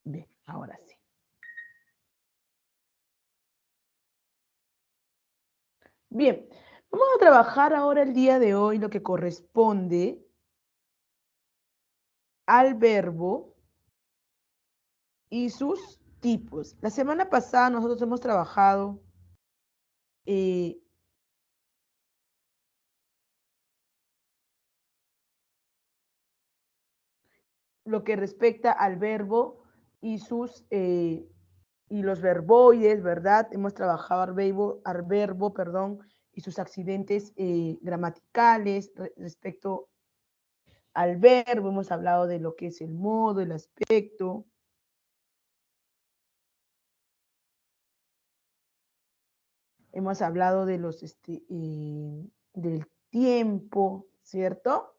Bien, ahora sí. Bien, vamos a trabajar ahora el día de hoy lo que corresponde al verbo y sus tipos. La semana pasada nosotros hemos trabajado eh, lo que respecta al verbo y sus y los verboides, ¿verdad? Hemos trabajado al verbo, perdón, y sus accidentes gramaticales respecto al verbo. Hemos hablado de lo que es el modo, el aspecto. Hemos hablado de los del tiempo, ¿cierto?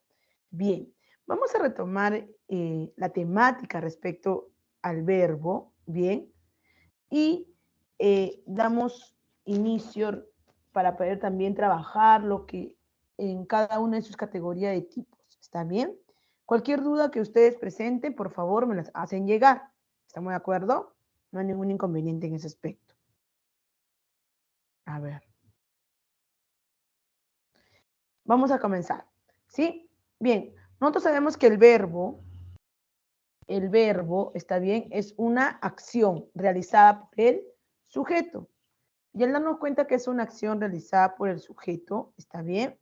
Bien, vamos a retomar la temática respecto al verbo, bien, y damos inicio para poder también trabajar lo que en cada una de sus categorías de tipos. ¿Está bien? Cualquier duda que ustedes presenten, por favor, me las hacen llegar. ¿Estamos de acuerdo? No hay ningún inconveniente en ese aspecto. A ver. Vamos a comenzar. ¿Sí? Bien, nosotros sabemos que el verbo, está bien, es una acción realizada por el sujeto. Y al darnos cuenta que es una acción realizada por el sujeto, ¿está bien?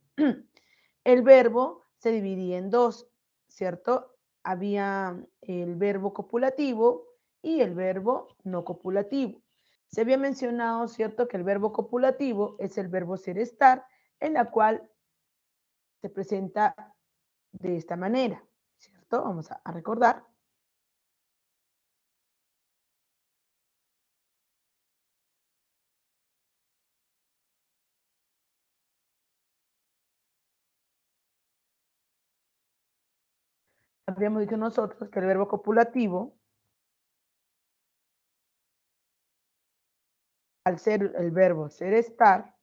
El verbo se dividía en dos, ¿cierto? Había el verbo copulativo y el verbo no copulativo. Se había mencionado, ¿cierto?, que el verbo copulativo es el verbo ser estar, en la cual se presenta de esta manera, ¿cierto? Vamos a recordar. Habríamos dicho nosotros que el verbo copulativo, al ser el verbo ser estar,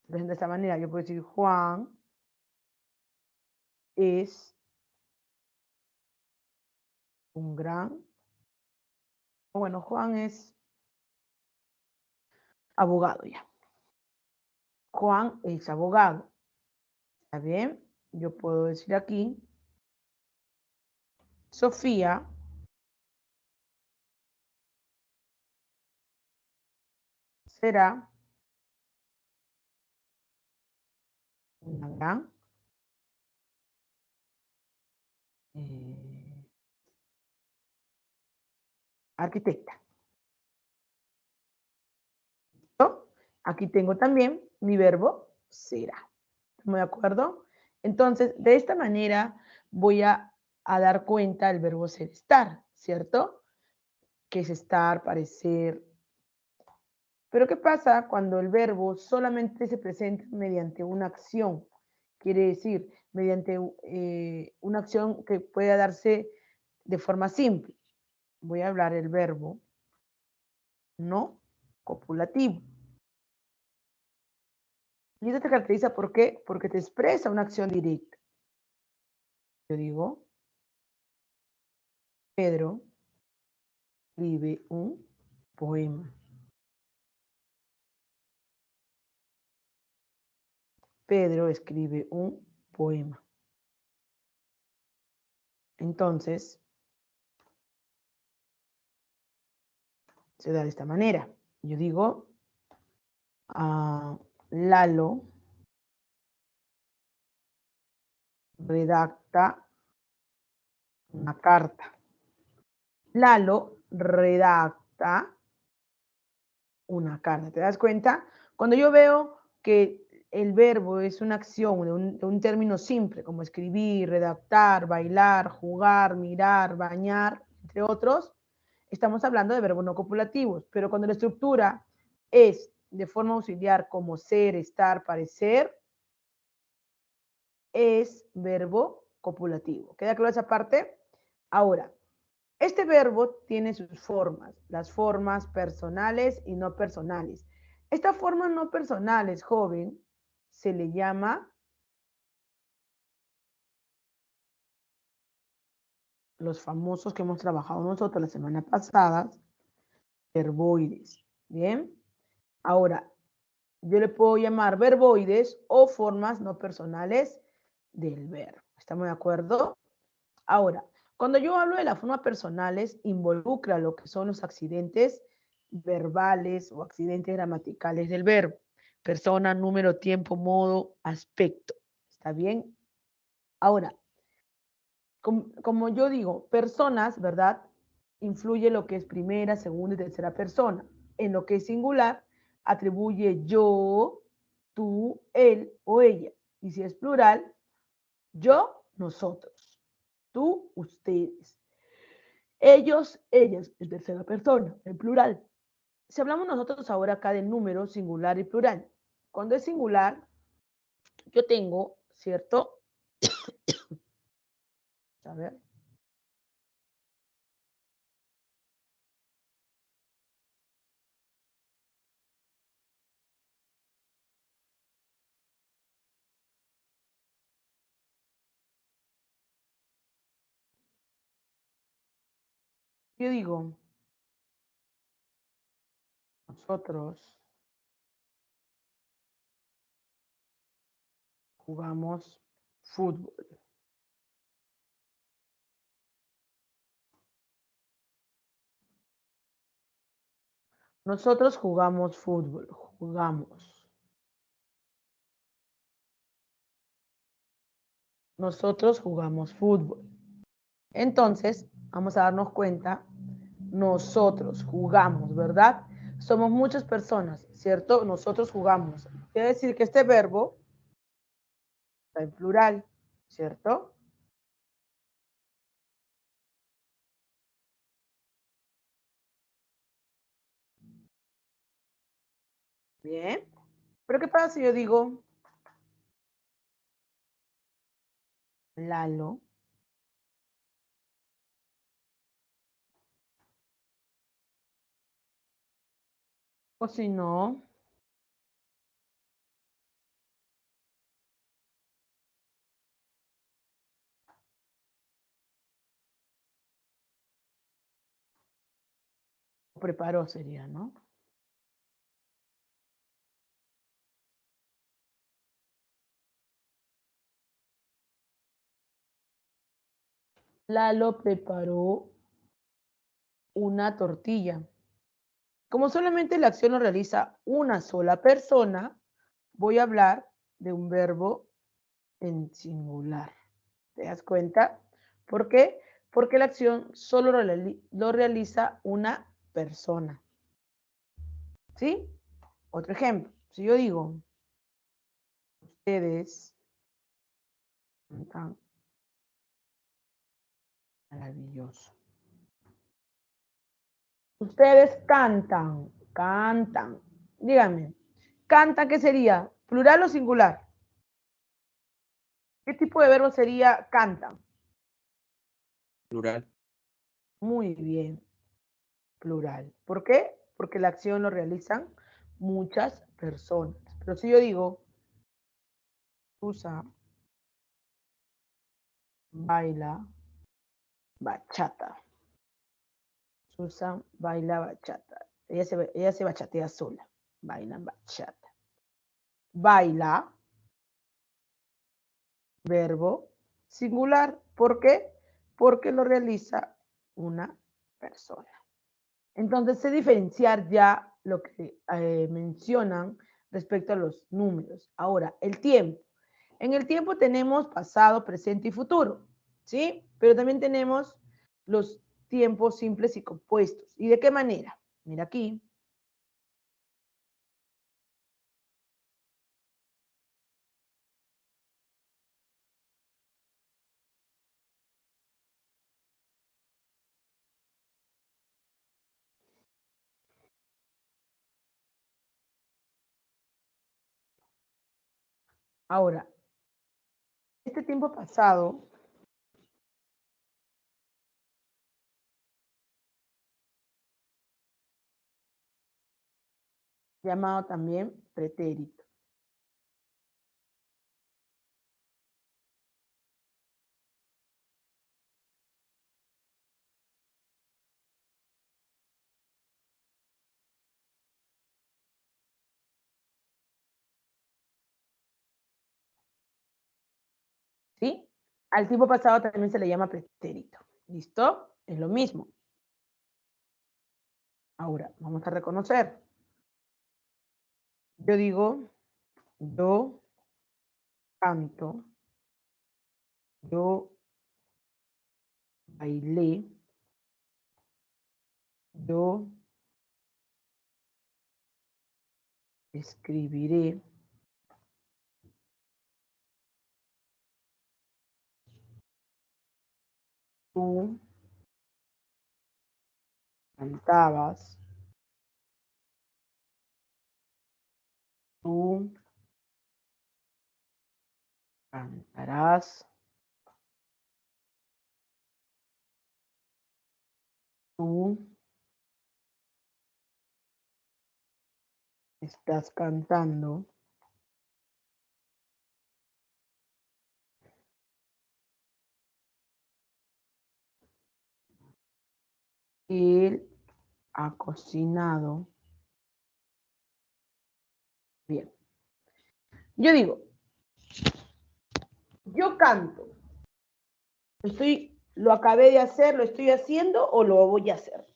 de esta manera yo puedo decir Juan es un gran, bueno, Juan es abogado ya. Juan es abogado. ¿Está bien? Yo puedo decir aquí, Sofía será una gran eh, arquitecta. ¿No? Aquí tengo también mi verbo será. ¿Estamos de acuerdo? Entonces, de esta manera voy a dar cuenta del verbo ser estar, ¿cierto? Que es estar, parecer. Pero ¿qué pasa cuando el verbo solamente se presenta mediante una acción? Quiere decir, mediante una acción que pueda darse de forma simple. Voy a hablar el verbo no copulativo. Y esto te caracteriza ¿por qué? Porque te expresa una acción directa. Yo digo, Pedro escribe un poema. Pedro escribe un poema. Entonces, se da de esta manera. Yo digo, Lalo redacta una carta. Lalo redacta una carta. ¿Te das cuenta? Cuando yo veo que el verbo es una acción de un término simple, como escribir, redactar, bailar, jugar, mirar, bañar, entre otros, estamos hablando de verbos no copulativos. Pero cuando la estructura es de forma auxiliar como ser, estar, parecer, es verbo copulativo. ¿Queda claro esa parte? Ahora, este verbo tiene sus formas, las formas personales y no personales. Estas formas no personales, joven, se le llama los famosos que hemos trabajado nosotros la semana pasada, verboides. Bien. Ahora, yo le puedo llamar verboides o formas no personales del verbo. ¿Estamos de acuerdo? Ahora, cuando yo hablo de las formas personales, involucra lo que son los accidentes verbales o accidentes gramaticales del verbo. Persona, número, tiempo, modo, aspecto. ¿Está bien? Ahora, como yo digo, personas, ¿verdad? Influye lo que es primera, segunda y tercera persona. En lo que es singular, atribuye yo, tú, él o ella. Y si es plural, yo, nosotros. Tú, ustedes. Ellos, ellas, en tercera persona, en plural. Si hablamos nosotros ahora acá del número singular y plural. Cuando es singular, yo tengo, ¿cierto? A ver. Yo digo, nosotros jugamos fútbol. Nosotros jugamos fútbol, jugamos. Nosotros jugamos fútbol. Entonces, vamos a darnos cuenta, nosotros jugamos, ¿verdad? Somos muchas personas, ¿cierto? Nosotros jugamos. Quiere decir que este verbo está en plural, ¿cierto? Bien. Pero ¿qué pasa si yo digo Lalo? O si no, preparó sería, ¿no? Lalo preparó una tortilla. Como solamente la acción lo realiza una sola persona, voy a hablar de un verbo en singular. ¿Te das cuenta? ¿Por qué? Porque la acción solo lo realiza una persona. ¿Sí? Otro ejemplo. Si yo digo, ustedes cantan maravilloso. Ustedes cantan, cantan. Díganme, ¿canta qué sería? ¿Plural o singular? ¿Qué tipo de verbo sería cantan? Plural. Muy bien, plural. ¿Por qué? Porque la acción lo realizan muchas personas. Pero si yo digo, Susa baila bachata. Susan baila bachata. Ella se bachatea sola. Baila bachata. Baila, verbo singular. ¿Por qué? Porque lo realiza una persona. Entonces, sé diferenciar ya lo que mencionan respecto a los números. Ahora, el tiempo. En el tiempo tenemos pasado, presente y futuro, ¿sí? Pero también tenemos los tiempos simples y compuestos. ¿Y de qué manera? Mira aquí. Ahora, este tiempo pasado, llamado también pretérito. ¿sí? Al tiempo pasado también se le llama pretérito. ¿Listo? Es lo mismo. Ahora, vamos a reconocer. Yo digo, yo canto, yo bailé, yo escribiré, tú cantabas, tú cantarás, tú estás cantando, él ha cocinado. Bien. Yo digo, yo canto. Lo acabé de hacer, lo estoy haciendo o lo voy a hacer.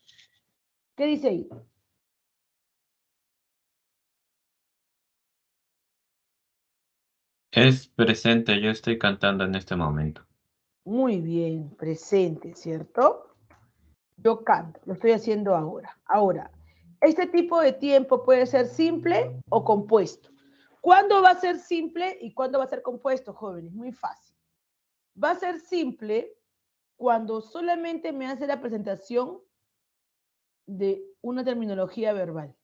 ¿Qué dice ahí? Es presente, yo estoy cantando en este momento. Muy bien, presente, ¿cierto? Yo canto, lo estoy haciendo ahora. Ahora, este tipo de tiempo puede ser simple o compuesto. ¿Cuándo va a ser simple y cuándo va a ser compuesto, jóvenes? Muy fácil. Va a ser simple cuando solamente me hace la presentación de una terminología verbal.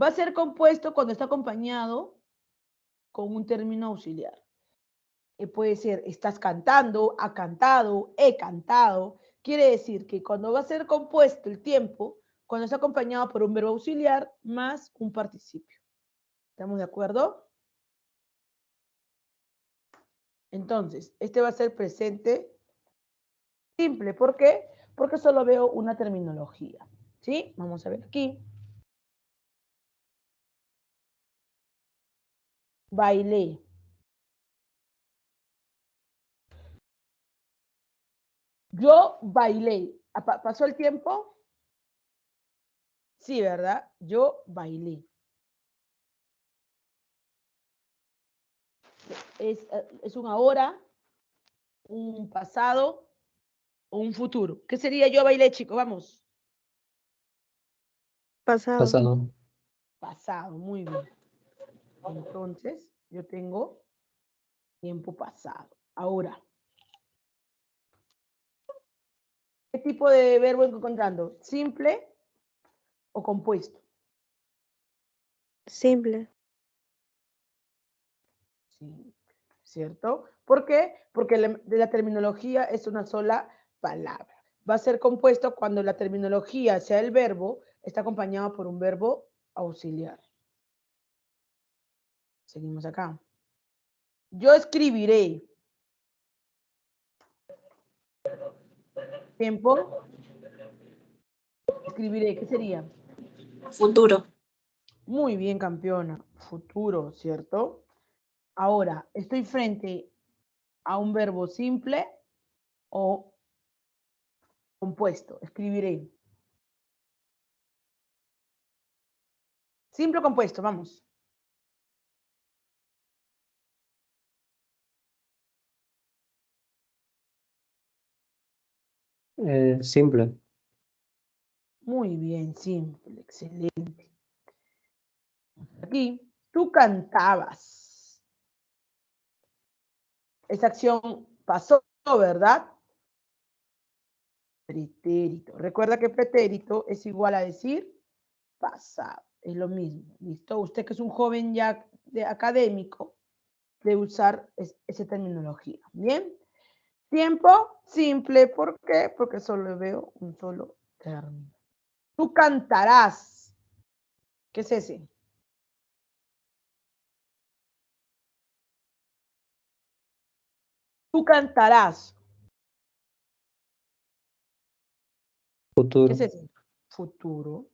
Va a ser compuesto cuando está acompañado con un término auxiliar. Puede ser, estás cantando, ha cantado, he cantado. Quiere decir que cuando va a ser compuesto el tiempo, cuando está acompañado por un verbo auxiliar más un participio. ¿Estamos de acuerdo? Entonces, este va a ser presente simple. ¿Por qué? Porque solo veo una terminología. ¿Sí? Vamos a ver aquí. Bailé. Yo bailé. ¿Pasó el tiempo? Sí, ¿verdad? Yo bailé. Es un ahora, un pasado o un futuro. ¿Qué sería yo bailé, chicos? Vamos. Pasado. Pasado. Pasado, muy bien. Entonces, yo tengo tiempo pasado. Ahora, ¿qué tipo de verbo estoy encontrando? ¿Simple o compuesto? Simple. Sí, ¿cierto? ¿Por qué? Porque la terminología es una sola palabra. Va a ser compuesto cuando la terminología, sea el verbo, está acompañado por un verbo auxiliar. Seguimos acá. Yo escribiré. Tiempo. Escribiré. ¿Qué sería? Futuro. Muy bien, campeona. Futuro, ¿cierto? Ahora, estoy frente a un verbo simple o compuesto. Escribiré. Simple o compuesto, vamos. Simple. Muy bien, simple, excelente. Aquí, tú cantabas. Esa acción pasó, ¿verdad? Pretérito. Recuerda que pretérito es igual a decir pasado. Es lo mismo. ¿Listo? Usted que es un joven ya de académico, de usar esa terminología. ¿Bien? Tiempo simple. ¿Por qué? Porque solo veo un solo término. Tú cantarás. ¿Qué es ese? Tú cantarás. ¿Qué Futuro. es ese? Futuro.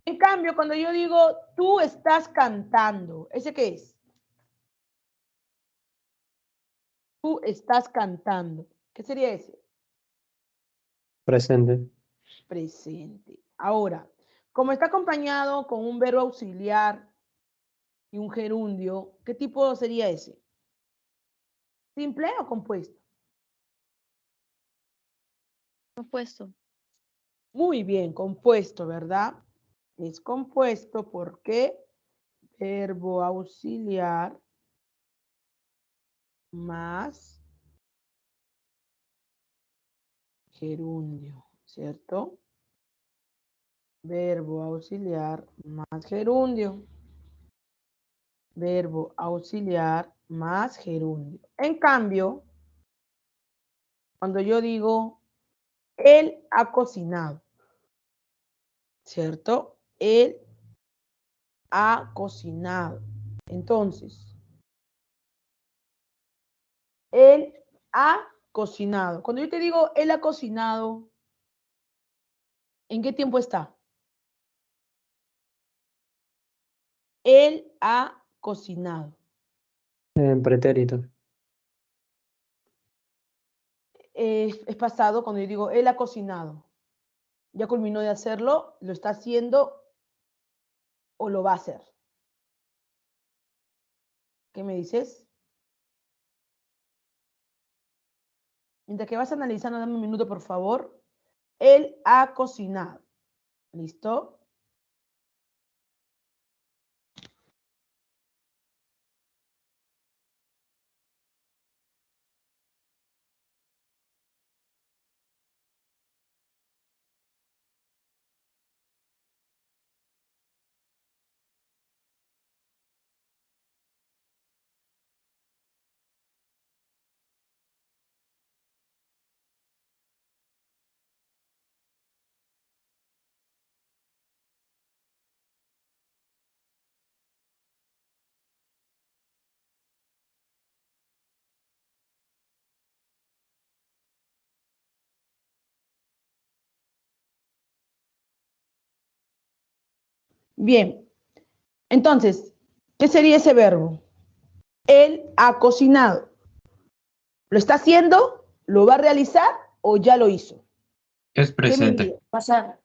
En cambio, cuando yo digo, tú estás cantando, ¿ese qué es? Tú estás cantando. ¿Qué sería ese? Presente. Presente. Ahora, como está acompañado con un verbo auxiliar y un gerundio, ¿qué tipo sería ese? ¿Simple o compuesto? Compuesto. Muy bien, compuesto, ¿verdad? Es compuesto porque verbo auxiliar más gerundio, ¿cierto? Verbo auxiliar más gerundio. Verbo auxiliar más gerundio. En cambio, cuando yo digo, él ha cocinado, ¿cierto? Él ha cocinado. Entonces, él ha cocinado. Cuando yo te digo, él ha cocinado, ¿en qué tiempo está? Él ha cocinado. Pretérito. Es pasado cuando yo digo, él ha cocinado. Ya culminó de hacerlo, lo está haciendo o lo va a hacer. ¿Qué me dices? Mientras que vas analizando, dame un minuto, por favor. Él ha cocinado. ¿Listo? Bien. Entonces, ¿qué sería ese verbo? Él ha cocinado. ¿Lo está haciendo? ¿Lo va a realizar o ya lo hizo? Es ¿Qué me presente. diría? Pasado.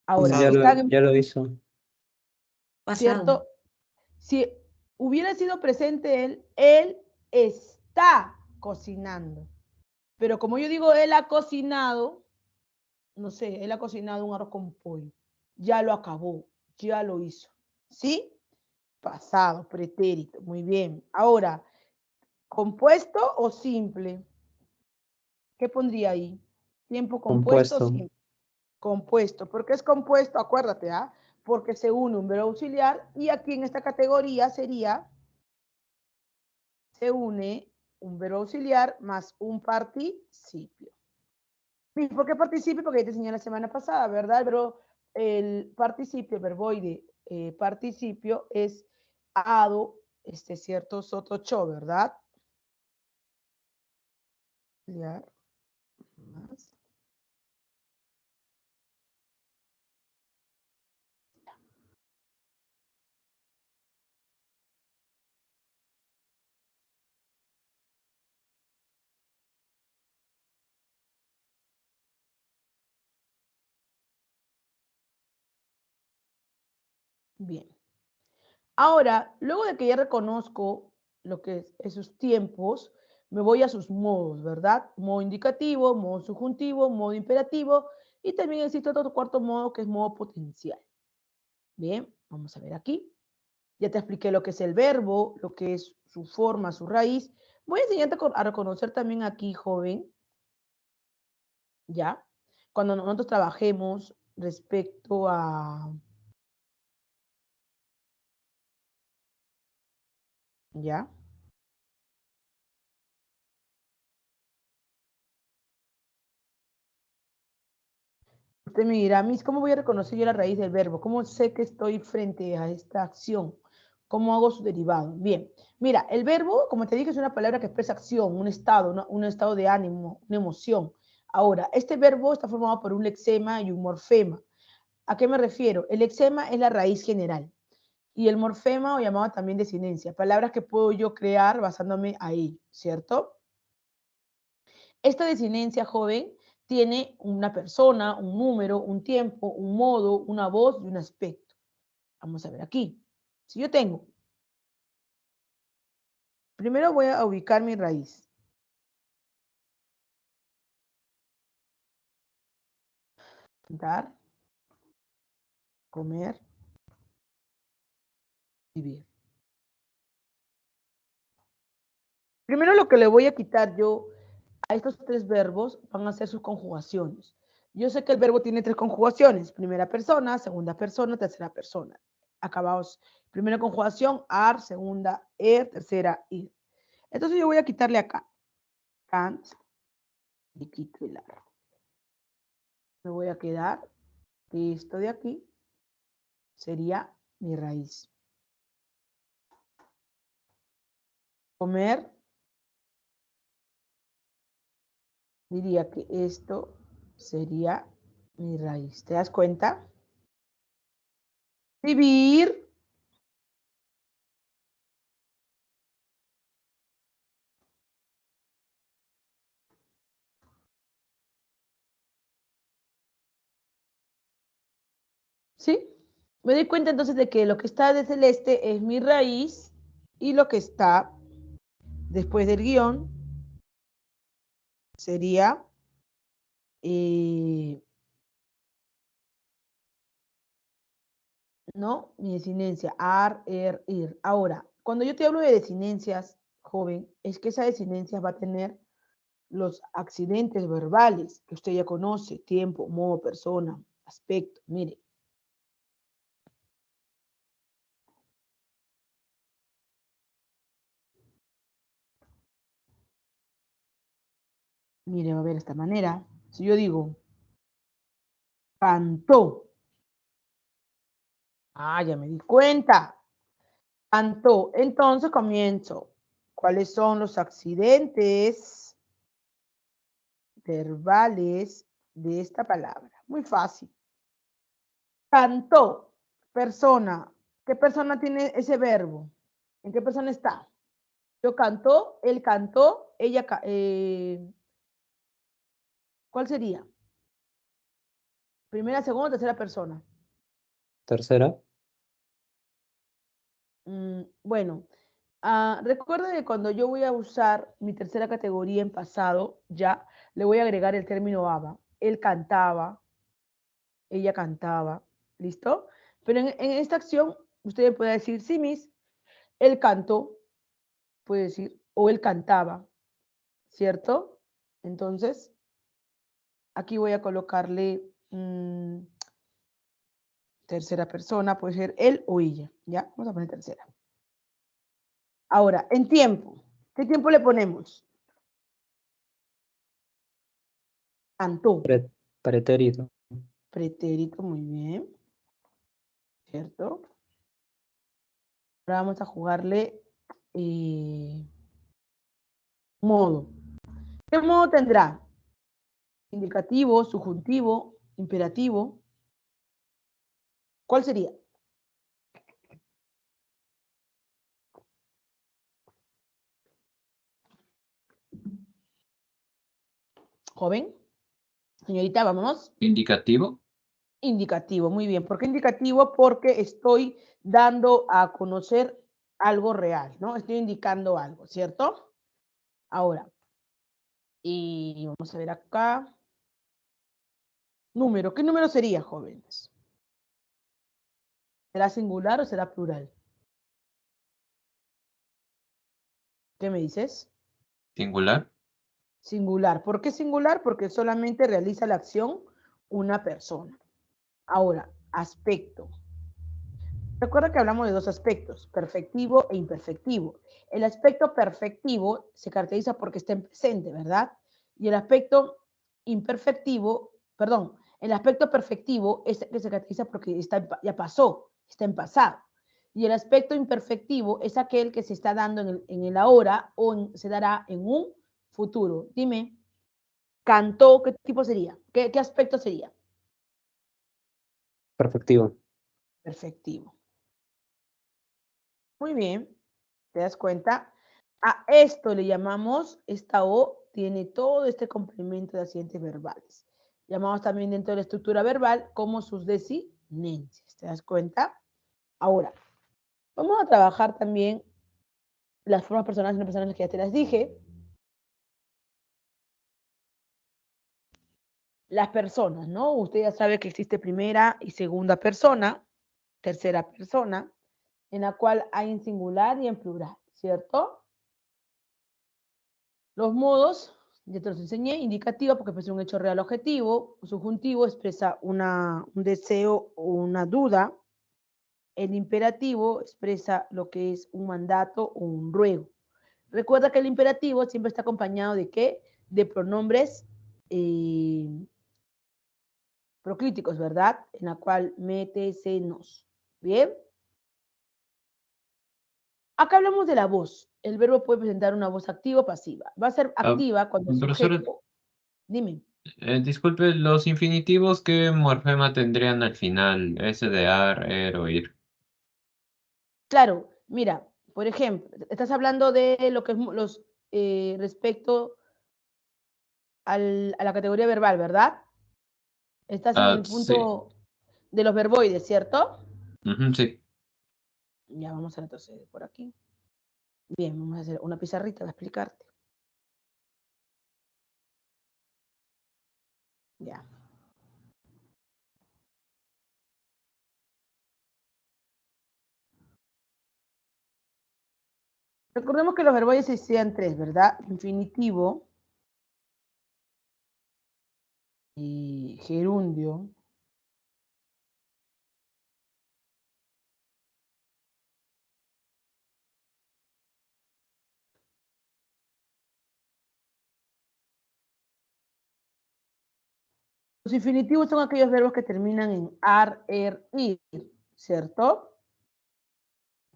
Ahora, Ya están en, ya lo hizo. Pasado. ¿cierto? Si hubiera sido presente él está cocinando. Pero como yo digo, él ha cocinado, no sé, él ha cocinado un arroz con pollo. Ya lo acabó, ya lo hizo. ¿Sí? Pasado, pretérito. Muy bien. Ahora, ¿compuesto o simple? ¿Qué pondría ahí? ¿Tiempo compuesto o Compuesto. simple? Compuesto. ¿Por qué es compuesto? Acuérdate, ¿ah? Porque se une un verbo auxiliar y aquí en esta categoría sería, se une un verbo auxiliar más un participio. ¿Y por qué participio? Porque ya te enseñé la semana pasada, ¿verdad? El participio, verboide, participio es ado, cierto, sotocho, ¿verdad? Ya, más. Bien. Ahora, luego de que ya reconozco lo que es esos tiempos, me voy a sus modos, ¿verdad? Modo indicativo, modo subjuntivo, modo imperativo y también existe otro cuarto modo que es modo potencial. Bien, vamos a ver aquí. Ya te expliqué lo que es el verbo, lo que es su forma, su raíz. Voy a enseñarte a reconocer también aquí, joven, ¿ya? Cuando nosotros trabajemos respecto a, ¿ya? Usted me dirá, Miss, ¿cómo voy a reconocer yo la raíz del verbo? ¿Cómo sé que estoy frente a esta acción? ¿Cómo hago su derivado? Bien, mira, el verbo, como te dije, es una palabra que expresa acción, un estado, un estado de ánimo, una emoción. Ahora, este verbo está formado por un lexema y un morfema. ¿A qué me refiero? El lexema es la raíz general y el morfema o llamado también desinencia, palabras que puedo yo crear basándome ahí, ¿cierto? Esta desinencia, joven, tiene una persona, un número, un tiempo, un modo, una voz y un aspecto. Vamos a ver aquí. Si yo tengo, primero voy a ubicar mi raíz. Dar, comer, vivir. Primero lo que le voy a quitar yo a estos tres verbos van a ser sus conjugaciones. Yo sé que el verbo tiene tres conjugaciones, primera persona, segunda persona, tercera persona. Acabados, primera conjugación, ar, segunda, tercera, ir. Entonces yo voy a quitarle acá, can't, y quito el ar. Me voy a quedar que esto de aquí sería mi raíz. Comer, diría que esto sería mi raíz. ¿Te das cuenta? Vivir, ¿sí? Me doy cuenta entonces de que lo que está de celeste es mi raíz y lo que está después del guión sería ¿no? Mi desinencia, ar, ir. Ahora, cuando yo te hablo de desinencias, joven, es que esa desinencia va a tener los accidentes verbales que usted ya conoce, tiempo, modo, persona, aspecto. Mire. Mire, va a ver de esta manera. Si yo digo, cantó. Ah, ya me di cuenta. Cantó. Entonces comienzo. ¿Cuáles son los accidentes verbales de esta palabra? Muy fácil. Cantó. Persona. ¿Qué persona tiene ese verbo? ¿En qué persona está? Yo cantó, él cantó, ella... ¿Cuál sería? Primera, segunda o tercera persona. Tercera. Bueno, recuerda que cuando yo voy a usar mi tercera categoría en pasado, ya le voy a agregar el término aba. Él cantaba, ella cantaba, ¿listo? Pero en esta acción, usted puede decir, sí, miss, él cantó, puede decir, o él cantaba, ¿cierto? Entonces, aquí voy a colocarle tercera persona, puede ser él o ella, ¿ya? Vamos a poner tercera. Ahora, en tiempo, ¿qué tiempo le ponemos? Cantó. Pretérito. Pretérito, muy bien, ¿cierto? Ahora vamos a jugarle modo. ¿Qué modo tendrá? Indicativo, subjuntivo, imperativo. ¿Cuál sería? Joven, señorita, vámonos. Indicativo. Indicativo, muy bien. ¿Por qué indicativo? Porque estoy dando a conocer algo real, ¿no? Estoy indicando algo, ¿cierto? Ahora, y vamos a ver acá. Número, ¿qué número sería, jóvenes? ¿Será singular o será plural? ¿Qué me dices? Singular. Singular. ¿Por qué singular? Porque solamente realiza la acción una persona. Ahora, aspecto. Recuerda que hablamos de dos aspectos, perfectivo e imperfectivo. El aspecto perfectivo se caracteriza porque está en presente, ¿verdad? Y el aspecto imperfectivo, perdón, el aspecto perfectivo es que se caracteriza porque ya pasó, está en pasado. Y el aspecto imperfectivo es aquel que se está dando en el ahora o se dará en un futuro. Dime, cantó, ¿qué tipo sería? ¿Qué aspecto sería? Perfectivo. Perfectivo. Muy bien. ¿Te das cuenta? A esto le llamamos, esta O tiene todo este complemento de accidentes verbales. Llamamos también dentro de la estructura verbal como sus desinencias. ¿Te das cuenta? Ahora, vamos a trabajar también las formas personales y no personales que ya te las dije. Las personas, ¿no? Usted ya sabe que existe primera y segunda persona, tercera persona, en la cual hay en singular y en plural, ¿cierto? Los modos, ya te los enseñé, indicativo porque expresa un hecho real objetivo, subjuntivo expresa un deseo o una duda, el imperativo expresa lo que es un mandato o un ruego. Recuerda que el imperativo siempre está acompañado de ¿qué? De pronombres proclíticos, ¿verdad? En la cual mete, se, nos. ¿Bien? Acá hablamos de la voz. El verbo puede presentar una voz activa o pasiva. Va a ser Ah, activa cuando el profesora, sujeto... Dime. disculpe, los infinitivos, ¿qué morfema tendrían al final? Ese de ar, er o ir. Claro, mira, por ejemplo, estás hablando de lo que es los respecto a la categoría verbal, ¿verdad? Estás en Ah, el sí. punto de los verboides, ¿cierto? Ujú, sí. Ya vamos a retroceder por aquí. Bien, vamos a hacer una pizarrita para explicarte. Ya. Recordemos que los verboides existían tres, ¿verdad? Infinitivo y gerundio. Los infinitivos son aquellos verbos que terminan en ar, er, ir, ¿cierto?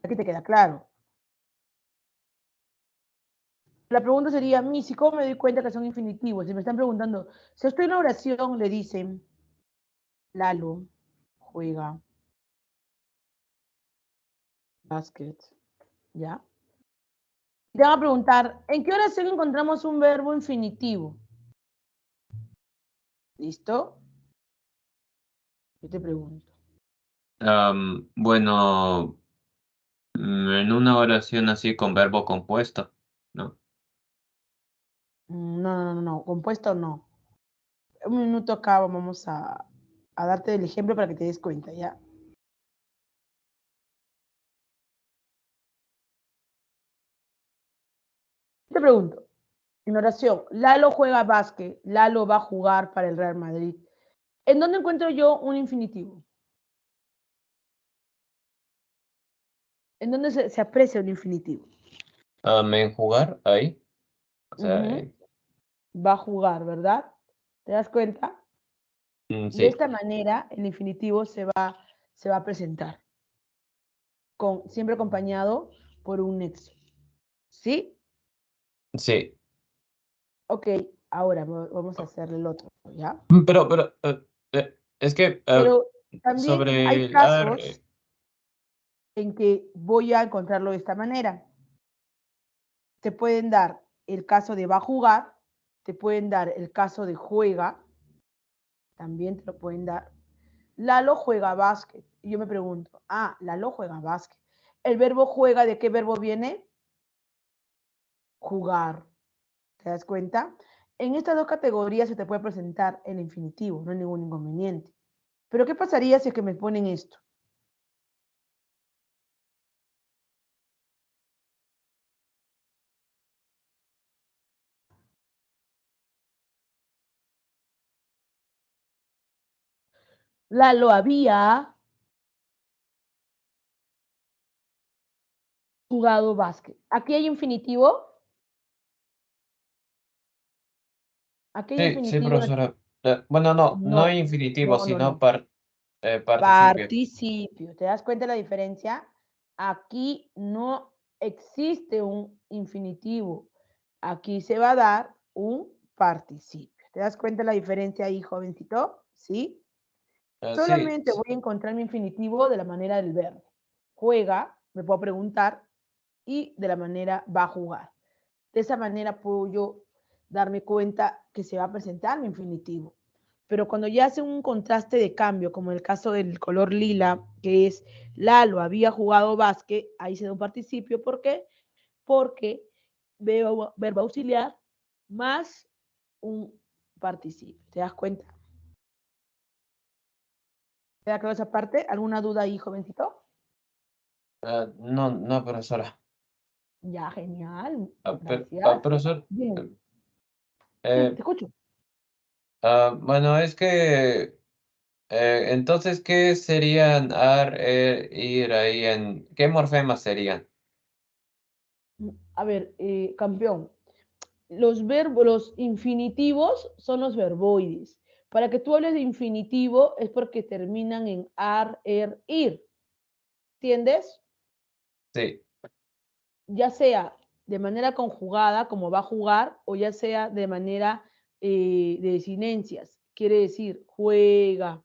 Aquí te queda claro. La pregunta sería, Missy, ¿cómo me doy cuenta que son infinitivos? Si me están preguntando, si estoy en una oración, le dicen, Lalo juega básquet, ¿ya? Y te van a preguntar, ¿en qué oración encontramos un verbo infinitivo? ¿Listo? Yo te pregunto. Bueno, en una oración así con verbo compuesto, ¿no? No, compuesto no. Un minuto acá vamos a darte el ejemplo para que te des cuenta, ¿ya? Te pregunto, en oración, Lalo juega básquet, Lalo va a jugar para el Real Madrid. ¿En dónde encuentro yo un infinitivo? ¿En dónde se aprecia un infinitivo? En jugar, ahí. O sea, Ujú. Va a jugar, ¿verdad? ¿Te das cuenta? De sí, esta manera, el infinitivo se va a presentar, siempre acompañado por un nexo. ¿Sí? sí. Ok, ahora vamos a hacer el otro, ¿ya? Pero, es que Pero también sobre hay el ar, casos en que voy a encontrarlo de esta manera. Te pueden dar el caso de va a jugar, te pueden dar el caso de juega, también te lo pueden dar. Lalo juega básquet. Y yo me pregunto, Lalo juega básquet. ¿El verbo juega de qué verbo viene? Jugar. ¿Te das cuenta? En estas dos categorías se te puede presentar el infinitivo, no hay ningún inconveniente. Pero ¿qué pasaría si es que me ponen esto? Lalo había jugado básquet. ¿Aquí hay infinitivo? ¿Aquí hay sí, infinitivo? profesora. Bueno, no No, infinitivo, no. sino participio. Participio. ¿Te das cuenta de la diferencia? Aquí no existe un infinitivo. Aquí se va a dar un participio. ¿Te das cuenta de la diferencia ahí, jovencito? ¿Sí? Sí, Solamente voy a encontrar mi infinitivo de la manera del verbo. Juega, me puedo preguntar, y de la manera va a jugar. De esa manera puedo yo darme cuenta que se va a presentar mi infinitivo. Pero cuando ya hace un contraste de cambio, como en el caso del color lila, que es Lalo había jugado básquet, ahí se da un participio. ¿Por qué? Porque veo verbo auxiliar más un participio. ¿Te das cuenta? ¿Queda claro esa parte? ¿Alguna duda ahí, jovencito? no, no, profesora. Ya, genial. Pero, Gracias. profesor, Dime, dime, eh, te escucho. bueno, es que entonces, ¿qué serían ar, ir ahí en qué morfemas serían? A ver, campeón, los verbos, los infinitivos son los verboides. Para que tú hables de infinitivo es porque terminan en ar, ir. ¿Entiendes? Sí, Ya sea de manera conjugada, como va a jugar, o ya sea de manera de desinencias. Quiere decir, juega.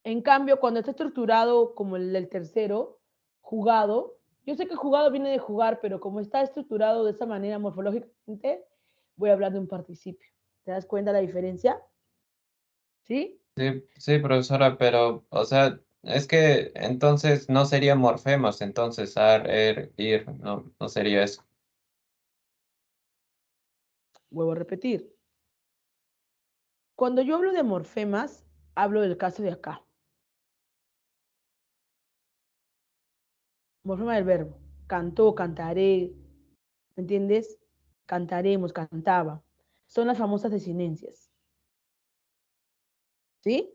En cambio, cuando está estructurado como el tercero, jugado, yo sé que jugado viene de jugar, pero como está estructurado de esa manera morfológicamente, voy a hablar de un participio. ¿Te das cuenta la diferencia? ¿Sí? sí, profesora, pero, o sea, es que entonces no sería morfemas, entonces ar, ir, no, no sería eso. Vuelvo a repetir. Cuando yo hablo de morfemas, hablo del caso de acá. Morfema del verbo. Cantó, cantaré, ¿me entiendes? Cantaremos, cantaba. Son las famosas desinencias. ¿Sí?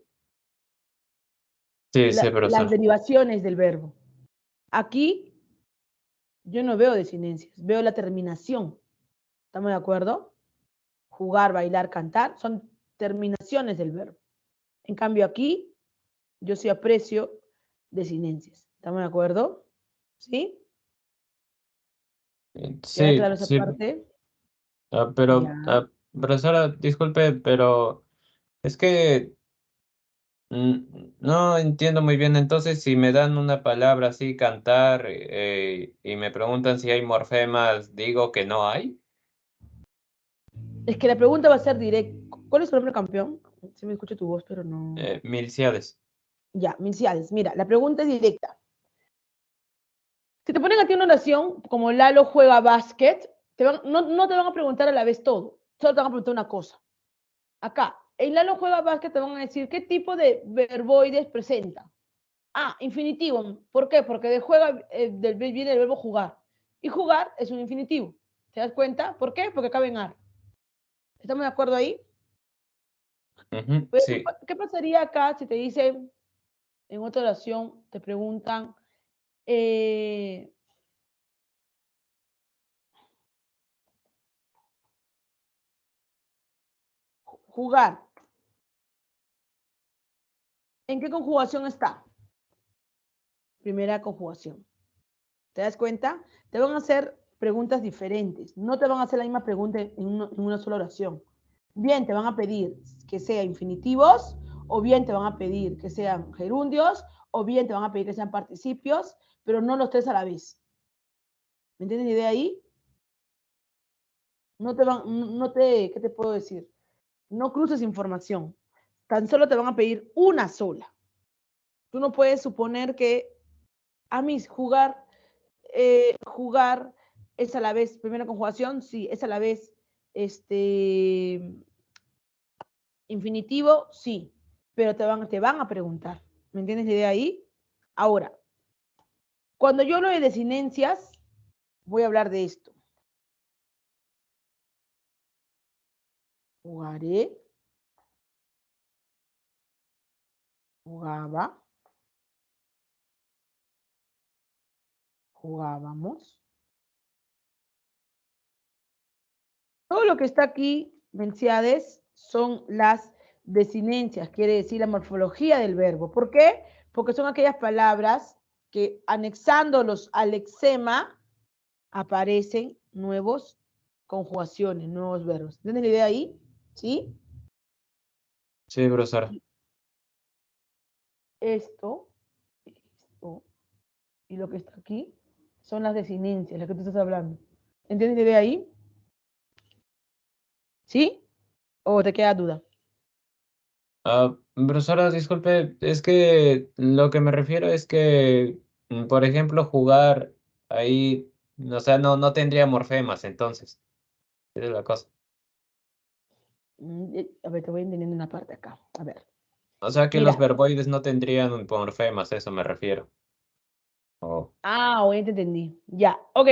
Sí, sí, Las profesor. derivaciones del verbo. Aquí yo no veo desinencias, veo la terminación. ¿Estamos de acuerdo? Jugar, bailar, cantar son terminaciones del verbo. En cambio aquí yo sí aprecio desinencias. ¿Estamos de acuerdo? ¿Sí? ¿Queda Sí, claro esa sí, parte? pero, Ya. profesora, disculpe, pero es que no entiendo muy bien. Entonces, si me dan una palabra así, cantar, y me preguntan si hay morfemas, digo que no hay. Es que la pregunta va a ser directa. ¿Cuál es tu nombre, campeón? Sí me escucho tu voz, pero no. Milciades. Ya, Milciades. Mira, la pregunta es directa. Si te ponen a ti una oración como Lalo juega básquet, no te van a preguntar a la vez todo. Solo te van a preguntar una cosa. Acá, en Lalo juega básquet te van a decir qué tipo de verboides presenta. Ah, infinitivo. ¿Por qué? Porque de juega viene el verbo jugar. Y jugar es un infinitivo. ¿Te das cuenta? ¿Por qué? Porque cabe en ar. ¿Estamos de acuerdo ahí? Ujú, Pero, sí. ¿qué pasaría acá si te dicen, en otra oración, te preguntan, eh, jugar, ¿en qué conjugación está? Primera conjugación. ¿Te das cuenta? Te van a hacer preguntas diferentes. No te van a hacer la misma pregunta en una sola oración. Bien, te van a pedir que sean infinitivos, o bien te van a pedir que sean gerundios, o bien te van a pedir que sean participios, pero no los tres a la vez. ¿Me entiendes la idea ahí? ¿Qué te puedo decir? No cruces información. Tan solo te van a pedir una sola. Tú no puedes suponer que a mí jugar es a la vez, primera conjugación, sí, es a la vez este, infinitivo, sí, pero te van a preguntar. ¿Me entiendes la idea ahí? Ahora, cuando yo hablo de desinencias, voy a hablar de esto. Jugaré, jugaba, jugábamos. Todo lo que está aquí, Menciades, son las desinencias, quiere decir la morfología del verbo. ¿Por qué? Porque son aquellas palabras que anexándolos al lexema aparecen nuevos conjugaciones, nuevos verbos. ¿Tienen la idea ahí? ¿Sí? Sí, profesora. esto, y lo que está aquí son las desinencias, las que tú estás hablando. ¿Entiendes de ahí? ¿Sí? ¿O te queda duda? Profesora, disculpe, es que lo que me refiero es que, por ejemplo, jugar ahí, o sea, no tendría morfemas, entonces, esa es la cosa. A ver, te voy entendiendo una parte acá. A ver. O sea, que los Mira. verboides no tendrían morfemas, eso me refiero. Oh. Hoy te entendí. Ya, ok.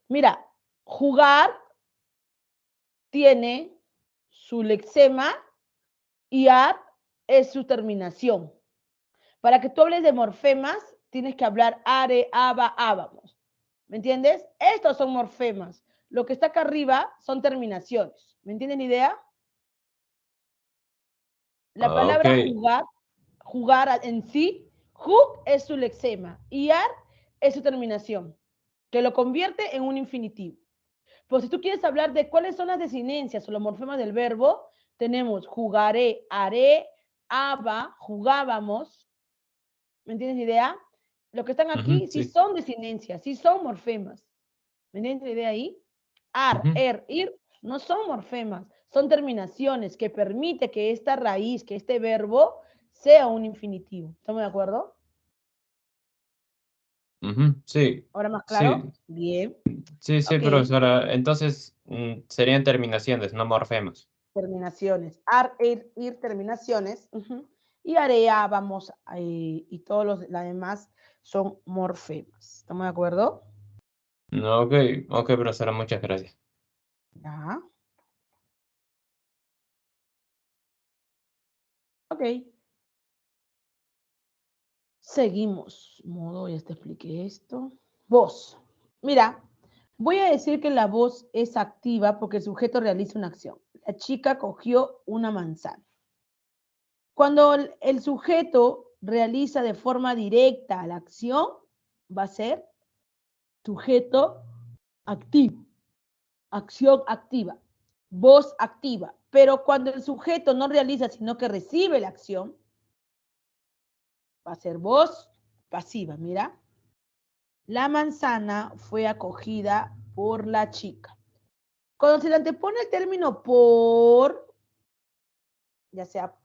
Mira, jugar tiene su lexema y ar es su terminación. Para que tú hables de morfemas, tienes que hablar are, aba, ábamos. ¿Me entiendes? Estos son morfemas. Lo que está acá arriba son terminaciones. ¿Me entienden la idea? La Ok. palabra jugar en sí, jug es su lexema y ar es su terminación, que lo convierte en un infinitivo. Pues si tú quieres hablar de cuáles son las desinencias o los morfemas del verbo, tenemos jugaré, haré, aba, jugábamos. ¿Me entiendes la idea? Los que están aquí sí Sí. son desinencias, sí son morfemas. ¿Me entiendes la idea ahí? Ar, Ujú. ir, no son morfemas, son terminaciones que permite que esta raíz, que este verbo sea un infinitivo. ¿Estamos de acuerdo? Sí, ¿Ahora más sí, claro? Bien. sí, Ok. profesora. Entonces, serían terminaciones, no morfemas. Terminaciones. Ar, ir, terminaciones. Y area, vamos, y todos los la demás son morfemas. ¿Estamos de acuerdo? Ok, profesora, muchas gracias. Ya. Ok. Seguimos. Modo, ya te expliqué esto. Voz. Mira, voy a decir que la voz es activa porque el sujeto realiza una acción. La chica cogió una manzana. Cuando el sujeto realiza de forma directa la acción, va a ser sujeto activo, acción activa, voz activa. Pero cuando el sujeto no realiza, sino que recibe la acción, va a ser voz pasiva. Mira, la manzana fue acogida por la chica. Cuando se le antepone el término por, ya sea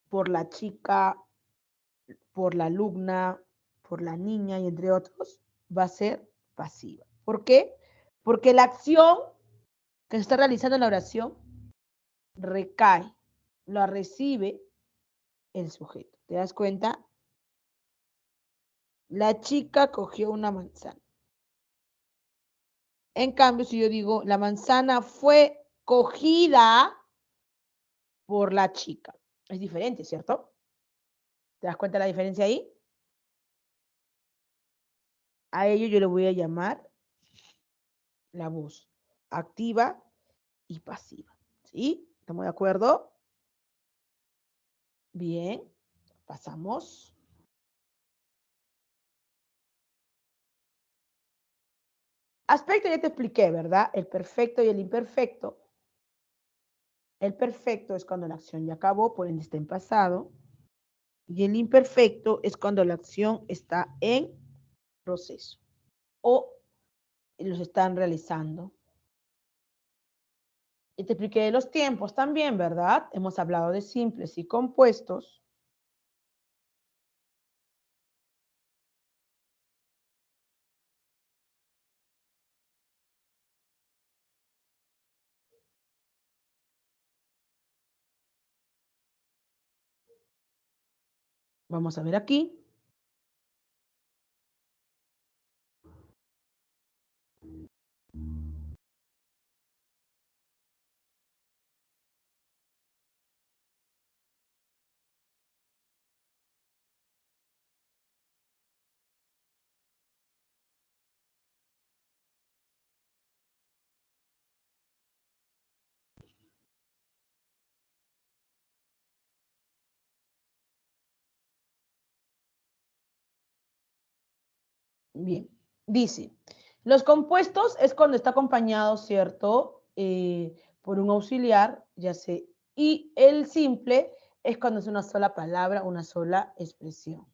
por la chica, por la alumna, por la niña y entre otros, va a ser pasiva. ¿Por qué? Porque la acción que se está realizando en la oración recae, la recibe el sujeto. ¿Te das cuenta? La chica cogió una manzana. En cambio, si yo digo, la manzana fue cogida por la chica, es diferente, ¿cierto? ¿Te das cuenta de la diferencia ahí? A ello yo le voy a llamar la voz activa y pasiva. ¿Sí? ¿Estamos de acuerdo? Bien, pasamos. Aspecto ya te expliqué, ¿verdad? El perfecto y el imperfecto. El perfecto es cuando la acción ya acabó, por ende está en pasado. Y el imperfecto es cuando la acción está en proceso o los están realizando. Y te expliqué los tiempos también, ¿verdad? Hemos hablado de simples y compuestos. Vamos a ver aquí. Bien, dice, los compuestos es cuando está acompañado, ¿cierto? Por un auxiliar, ya sé, y el simple es cuando es una sola palabra, una sola expresión.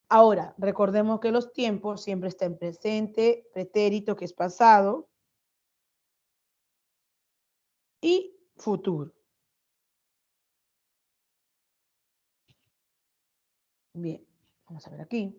Ahora, recordemos que los tiempos siempre están en presente, pretérito, que es pasado, y futuro. Bien, vamos a ver aquí.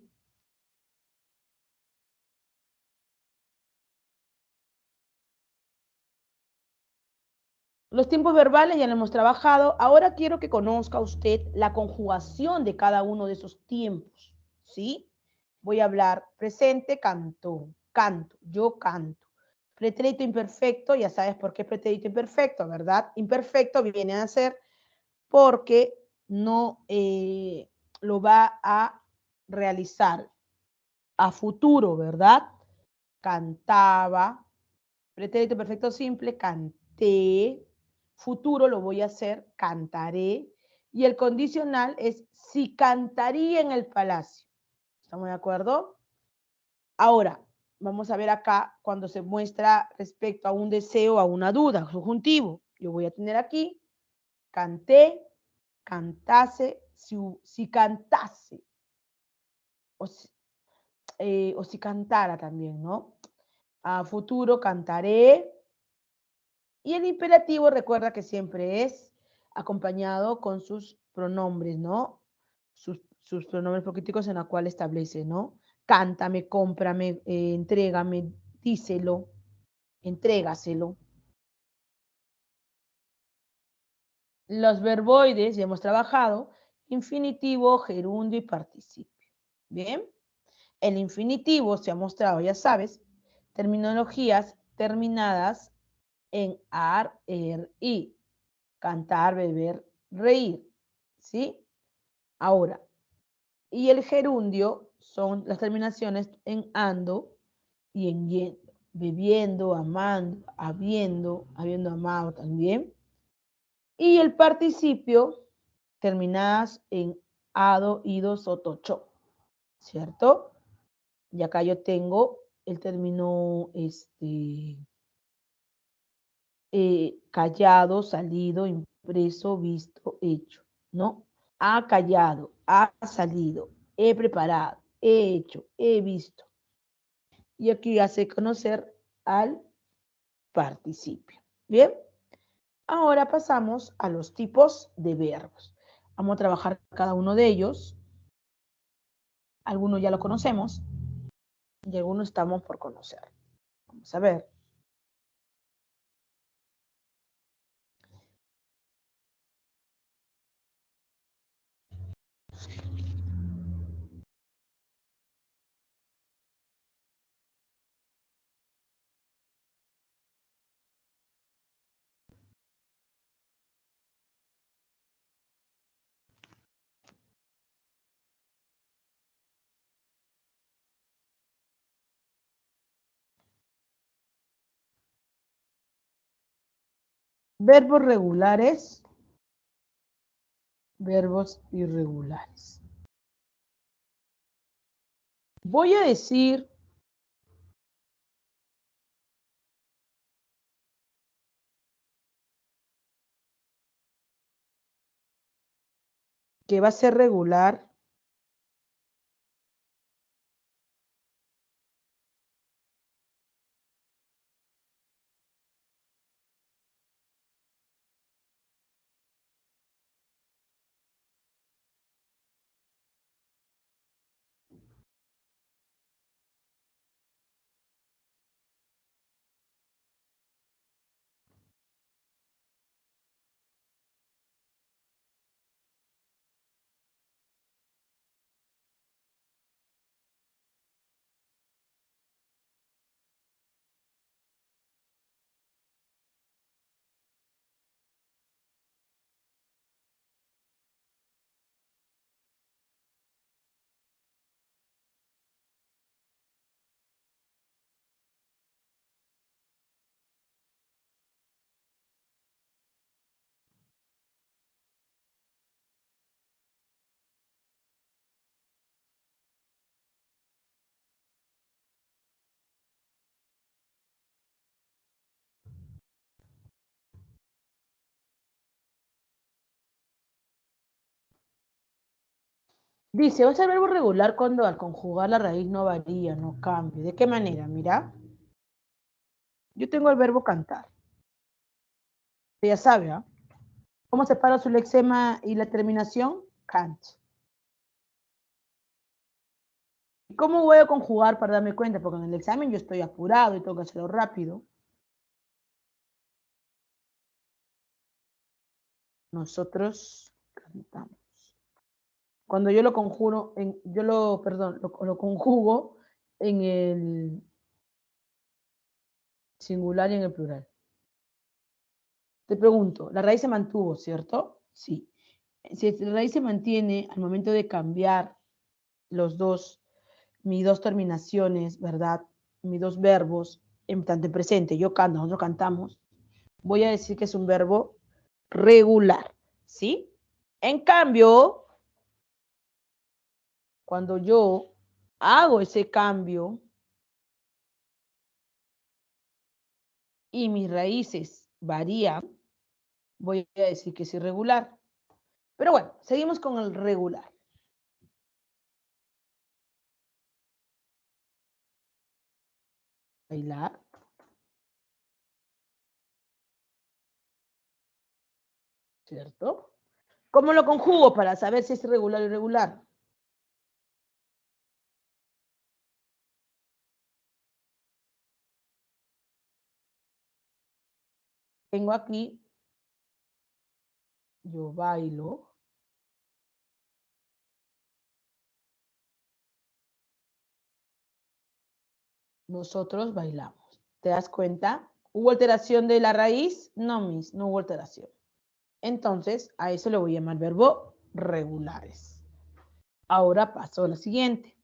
Los tiempos verbales ya lo hemos trabajado. Ahora quiero que conozca usted la conjugación de cada uno de esos tiempos, ¿sí? Voy a hablar presente, canto, canto, yo canto. Pretérito imperfecto, ya sabes por qué pretérito imperfecto, ¿verdad? Imperfecto viene a ser porque no lo va a realizar a futuro, ¿verdad? Cantaba, pretérito perfecto simple, canté, futuro lo voy a hacer, cantaré, y el condicional es si cantaría en el palacio. ¿Estamos de acuerdo? Ahora, vamos a ver acá cuando se muestra respecto a un deseo, a una duda, subjuntivo. Yo voy a tener aquí, canté, cantase, si cantase, o si cantara también, ¿no? A futuro cantaré. Y el imperativo recuerda que siempre es acompañado con sus pronombres, ¿no? Sus pronombres poquiticos en la cual establece, ¿no? Cántame, cómprame, entrégame, díselo, entrégaselo. Los verboides, ya hemos trabajado, infinitivo, gerundio y participio. Bien, el infinitivo se ha mostrado, ya sabes, terminologías terminadas en ar, i. Cantar, beber, reír, ¿sí? Ahora, y el gerundio son las terminaciones en ando y en yendo, bebiendo, amando, habiendo amado también. Y el participio terminadas en ado, ido, soto, cho, ¿cierto? Y acá yo tengo el término callado, salido, impreso, visto, hecho, ¿no? Ha callado, ha salido, he preparado, he hecho, he visto. Y aquí hace conocer al participio. Bien, ahora pasamos a los tipos de verbos. Vamos a trabajar cada uno de ellos. Algunos ya lo conocemos y algunos estamos por conocer. Vamos a ver. Verbos regulares, verbos irregulares. Voy a decir que va a ser regular Dice, va a ser verbo regular cuando al conjugar la raíz no varía, no cambia. ¿De qué manera? Mira, yo tengo el verbo cantar. Ya sabe, ¿ah? ¿Cómo separo su lexema y la terminación? Can't. ¿Cómo voy a conjugar para darme cuenta? Porque en el examen yo estoy apurado y tengo que hacerlo rápido. Nosotros cantamos. Cuando yo lo conjuro, lo conjugo en el singular y en el plural. Te pregunto, la raíz se mantuvo, ¿cierto? Sí. Si la raíz se mantiene al momento de cambiar mis dos terminaciones, ¿verdad? Mis dos verbos, en tanto en presente, yo canto, nosotros cantamos, voy a decir que es un verbo regular, ¿sí? En cambio, cuando yo hago ese cambio y mis raíces varían, voy a decir que es irregular. Pero bueno, seguimos con el regular. Bailar. ¿Cierto? ¿Cómo lo conjugo para saber si es regular o irregular? Tengo aquí, yo bailo. Nosotros bailamos. ¿Te das cuenta? ¿Hubo alteración de la raíz? No, Miss, no hubo alteración. Entonces, a eso le voy a llamar verbo regulares. Ahora paso a la siguiente.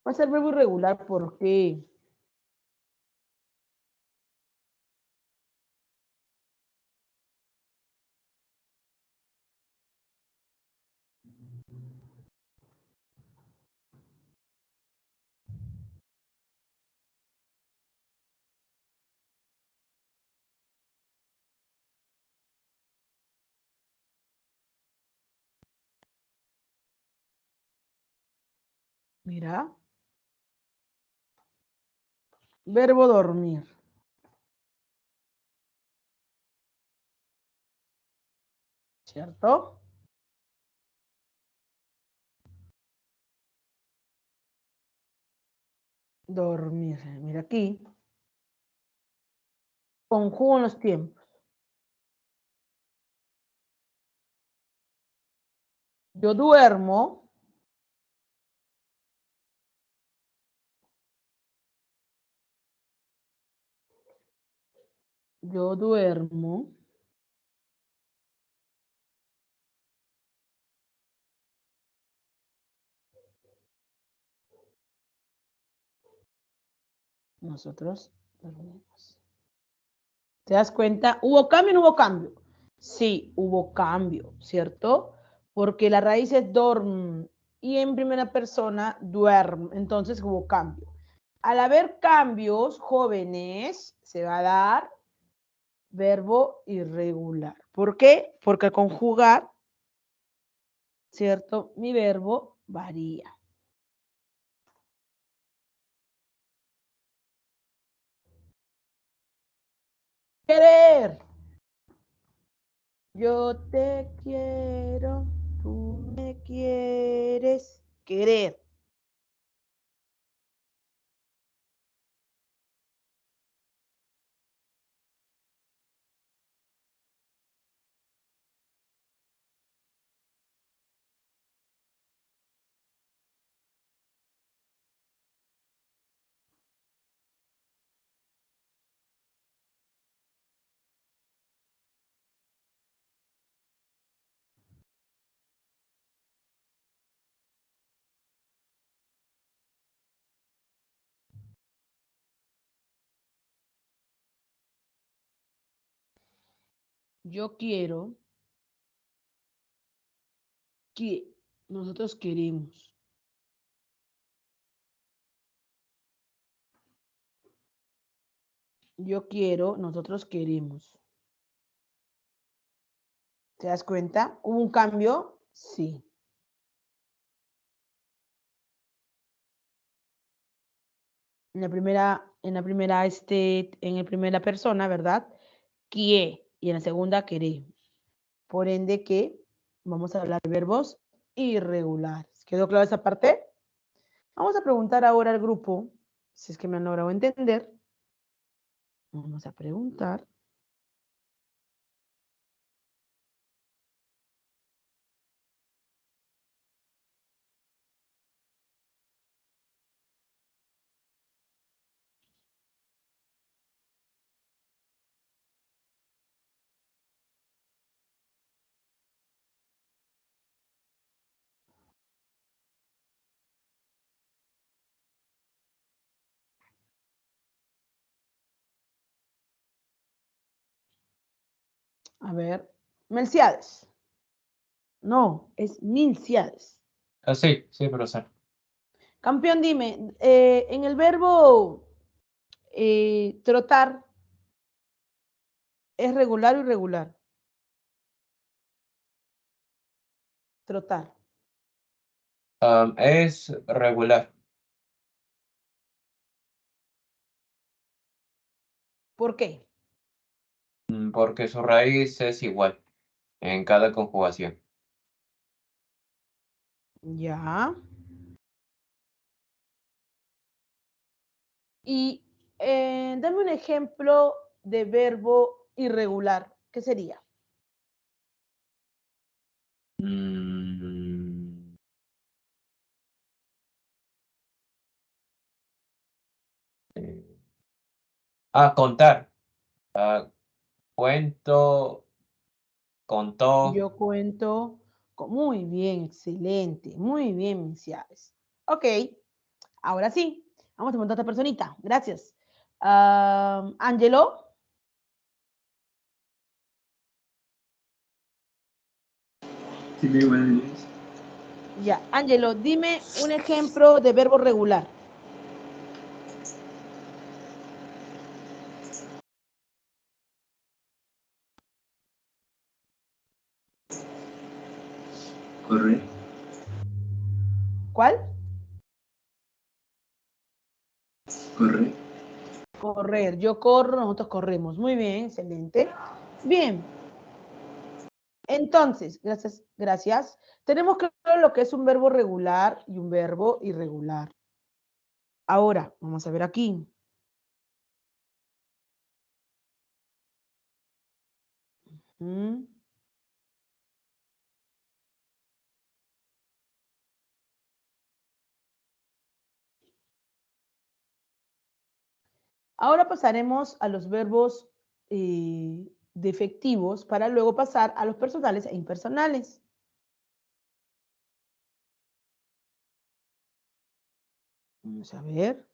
Va a ser verbo irregular porque mira, verbo dormir. ¿Cierto? Dormir. Mira aquí. Conjugo en los tiempos. Yo duermo. Yo duermo. Nosotros dormimos. ¿Te das cuenta? ¿Hubo cambio o no hubo cambio? Sí, hubo cambio, ¿cierto? Porque la raíz es dorm y en primera persona duerm. Entonces hubo cambio. Al haber cambios, jóvenes, se va a dar verbo irregular. ¿Por qué? Porque al conjugar, ¿cierto? Mi verbo varía. Querer. Yo te quiero, tú me quieres. Querer. Yo quiero que nosotros queremos. Yo quiero, nosotros queremos. ¿Te das cuenta? ¿Hubo un cambio? Sí. En la primera persona, ¿verdad? Quiere. Y en la segunda, querer. Por ende que vamos a hablar de verbos irregulares. ¿Quedó claro esa parte? Vamos a preguntar ahora al grupo, si es que me han logrado entender. Vamos a preguntar. A ver, Melciades. No, es Milciades. Ah, sí, sí, profesor. Campeón, dime, en el verbo trotar, ¿es regular o irregular? Trotar. Es regular, ¿Por qué? porque su raíz es igual en cada conjugación. Ya. Y dame un ejemplo de verbo irregular. ¿Qué sería? Mm, eh, contar. Ah, cuento, contó. Yo cuento muy bien, excelente, muy bien, mis llaves. Ok, ahora sí, vamos a montar a otra personita. Gracias. Angelo, Sí, muy buenos días. ya, Angelo, dime un ejemplo de verbo regular. Correr, ¿Cuál? correr. Correr. Yo corro, nosotros corremos. Muy bien, excelente. Bien, entonces, gracias, gracias. Tenemos claro lo que es un verbo regular y un verbo irregular. Ahora, vamos a ver aquí. ¿Mm? Ahora pasaremos a los verbos defectivos para luego pasar a los personales e impersonales. Vamos a ver.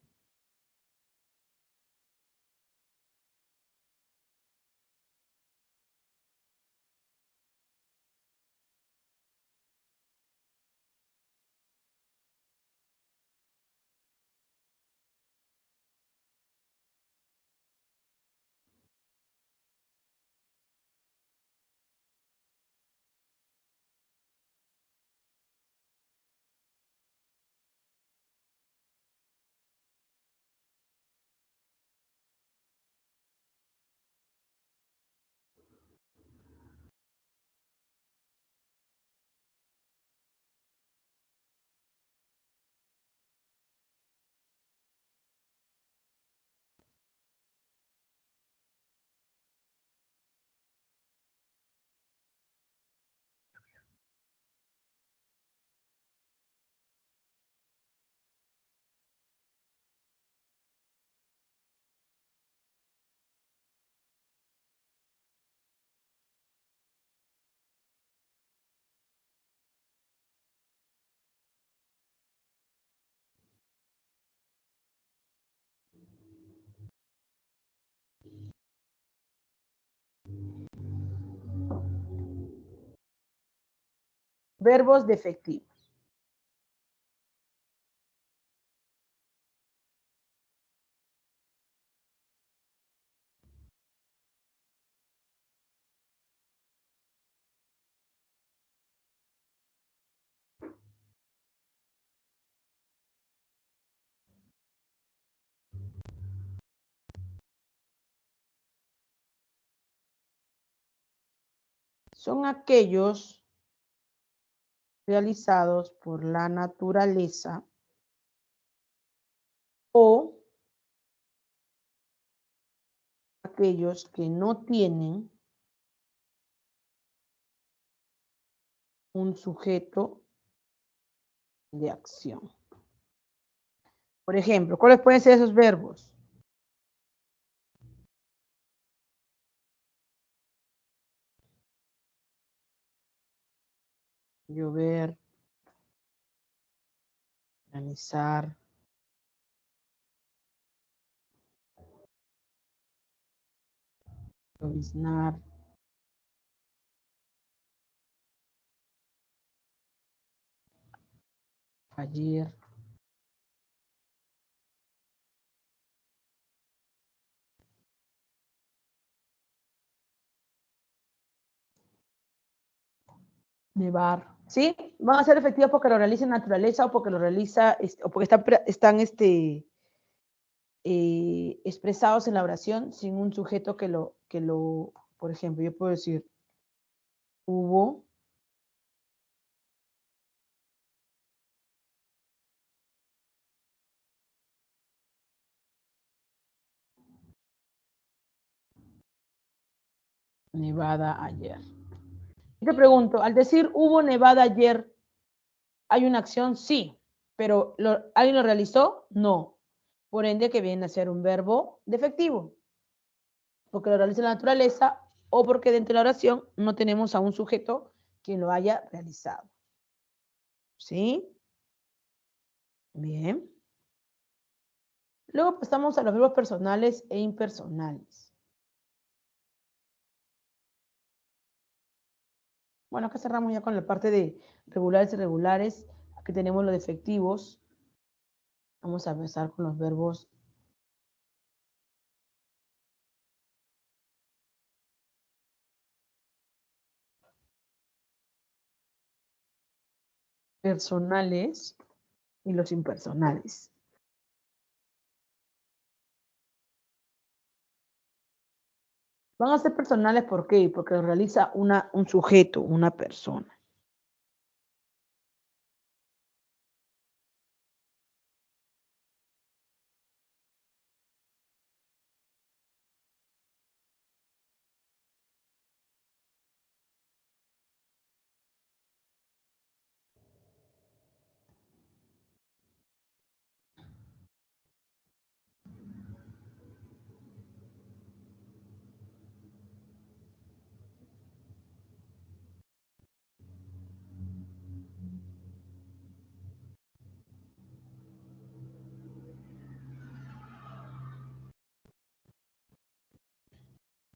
Verbos defectivos. son aquellos realizados por la naturaleza o aquellos que no tienen un sujeto de acción. Por ejemplo, ¿cuáles pueden ser esos verbos? Llover, granizar, lloviznar, ayer, nevar, ¿sí? Van a ser efectivos porque lo realiza naturaleza o porque lo realiza, o porque están expresados en la oración sin un sujeto por ejemplo, yo puedo decir, hubo nevada ayer. Y te pregunto, al decir hubo nevada ayer, ¿hay una acción? Sí, pero ¿alguien lo realizó? No. Por ende, que viene a ser un verbo defectivo, porque lo realiza la naturaleza o porque dentro de la oración no tenemos a un sujeto que lo haya realizado. ¿Sí? Bien. Luego pasamos a los verbos personales e impersonales. Bueno, acá cerramos ya con la parte de regulares y irregulares. Aquí tenemos los defectivos. Vamos a empezar con los verbos personales y los impersonales. Van a ser personales, ¿por qué? Porque lo realiza un sujeto, una persona.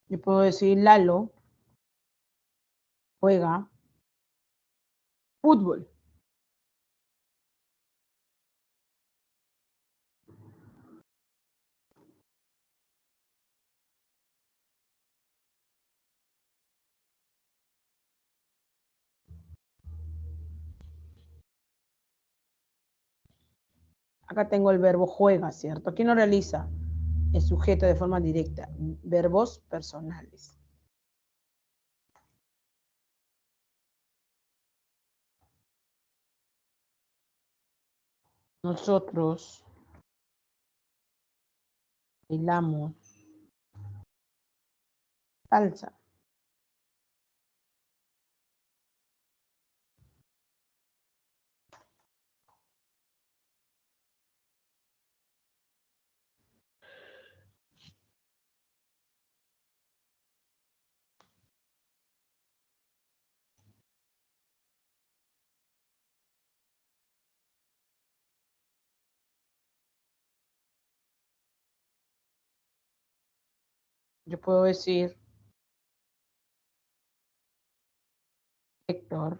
Yo puedo decir Lalo juega fútbol. Acá tengo el verbo juega, ¿cierto? ¿Quién lo realiza? El sujeto de forma directa. Verbos personales. Nosotros bailamos salsa. Yo puedo decir Héctor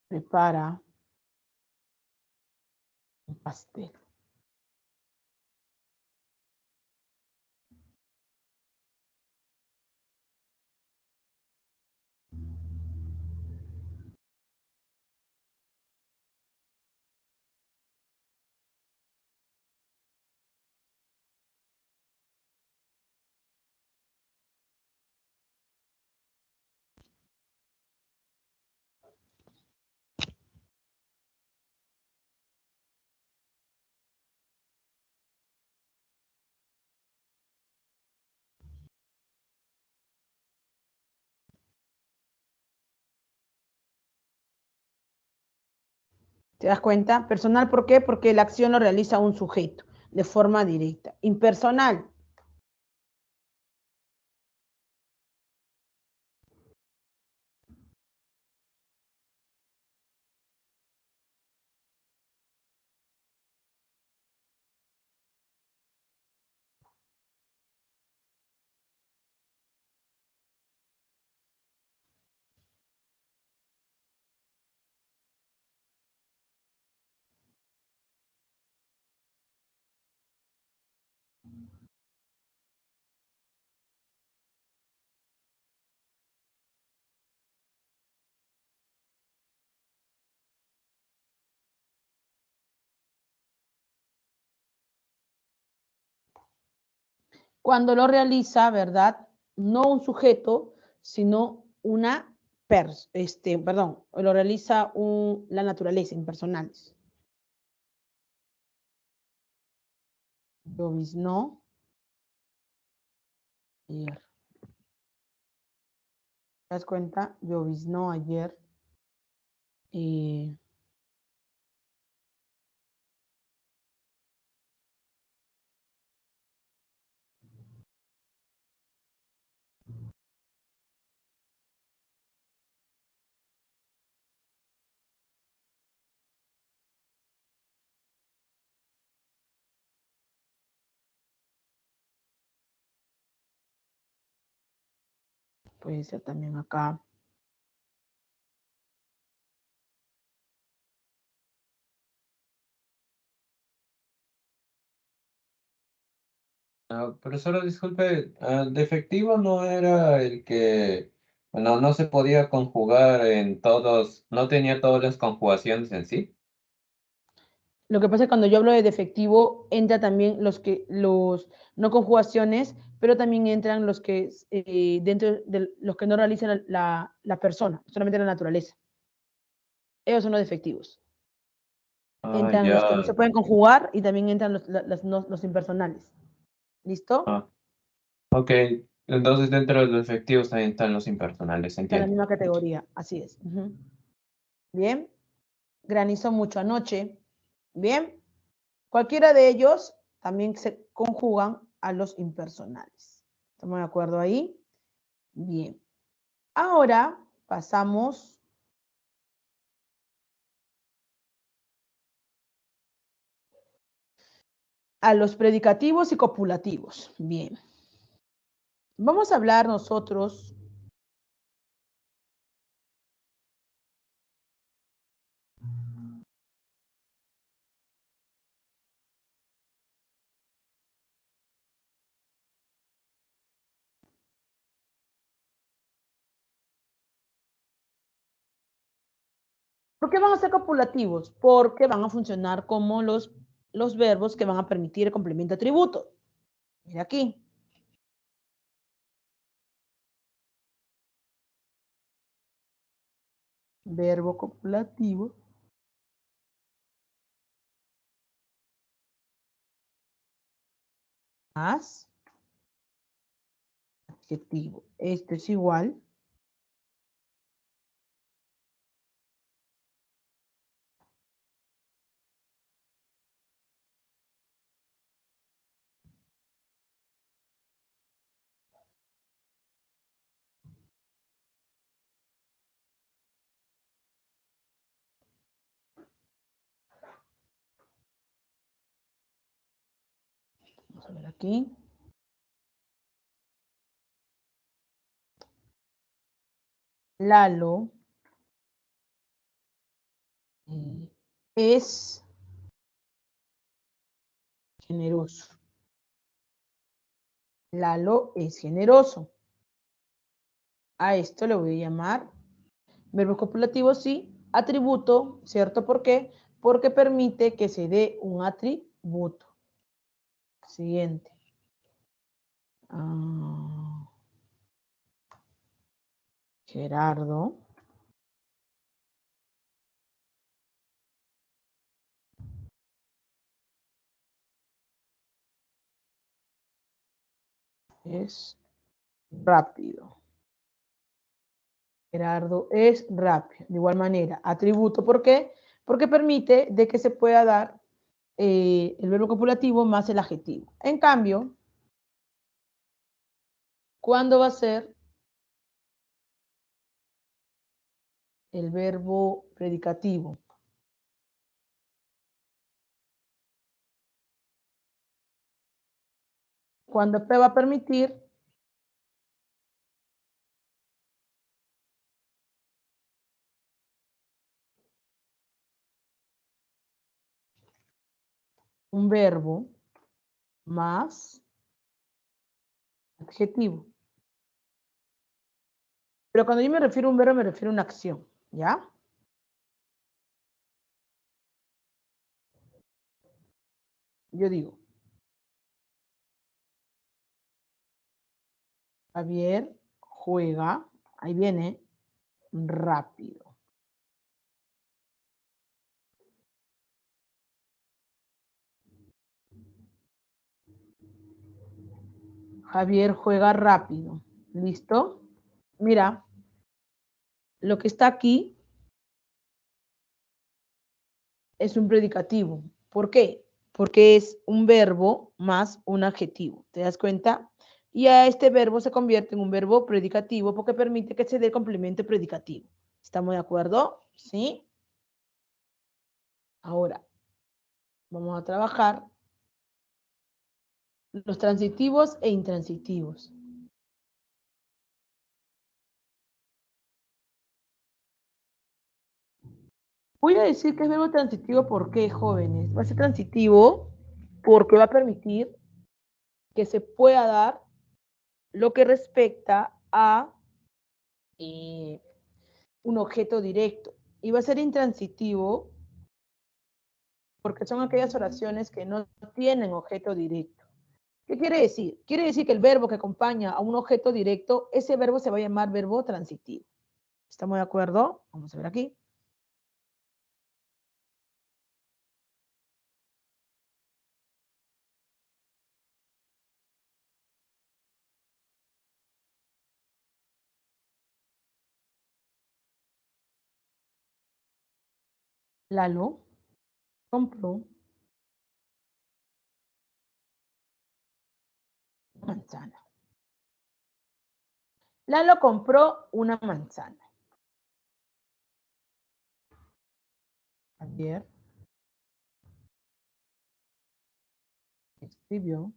prepara un pastel. ¿Te das cuenta? Personal, ¿por qué? Porque la acción lo realiza un sujeto de forma directa. Impersonal. Cuando lo realiza, ¿verdad? No un sujeto, sino una lo realiza la naturaleza, impersonales. Lloviznó ayer. ¿Te das cuenta? Lloviznó ayer. Puede ser también acá. Profesora, disculpe, defectivo no era el que, bueno, no se podía conjugar en todos, no tenía todas las conjugaciones en sí. Lo que pasa es que cuando yo hablo de defectivo, entra también los no conjugaciones, pero también entran los que dentro de los que no realizan la persona, solamente la naturaleza. Ellos son los defectivos. Ah, Entran los que no ya. se pueden conjugar y también entran los impersonales. ¿Listo? Ah, ok, entonces dentro de los efectivos también están los impersonales, Está en la entiendo. misma categoría, así es. Ujú. Bien. Granizó mucho anoche. Bien. Cualquiera de ellos también se conjugan a los impersonales. ¿Estamos de acuerdo ahí? Bien. Ahora pasamos a los predicativos y copulativos. Bien. Vamos a hablar nosotros ¿Por qué van a ser copulativos? Porque van a funcionar como los verbos que van a permitir el complemento atributo. Mira aquí. Verbo copulativo. Más adjetivo. Esto es igual. Vamos a ver aquí. Lalo es generoso. Lalo es generoso. A esto le voy a llamar verbo copulativo, sí. Atributo, ¿cierto? ¿Por qué? Porque permite que se dé un atributo. Siguiente. Gerardo es rápido. Gerardo es rápido. De igual manera, atributo, ¿por qué? porque permite de que se pueda dar el verbo copulativo más el adjetivo. En cambio, ¿cuándo va a ser el verbo predicativo? Cuando P va a permitir un verbo más adjetivo. Pero cuando yo me refiero a un verbo, me refiero a una acción, ¿ya? Yo digo, Javier juega, ahí viene, rápido. Javier juega rápido. ¿Listo? Mira, lo que está aquí es un predicativo. ¿Por qué? Porque es un verbo más un adjetivo. ¿Te das cuenta? Y a este verbo se convierte en un verbo predicativo porque permite que se dé el complemento predicativo. ¿Estamos de acuerdo? ¿Sí? Ahora, vamos a trabajar los transitivos e intransitivos. Voy a decir que es verbo transitivo, ¿por qué, jóvenes? Va a ser transitivo porque va a permitir que se pueda dar lo que respecta a un objeto directo. Y va a ser intransitivo porque son aquellas oraciones que no tienen objeto directo. ¿Qué quiere decir? Quiere decir que el verbo que acompaña a un objeto directo, ese verbo se va a llamar verbo transitivo. ¿Estamos de acuerdo? Vamos a ver aquí. Lalo compró una manzana. Lalo compró una manzana. Javier escribió.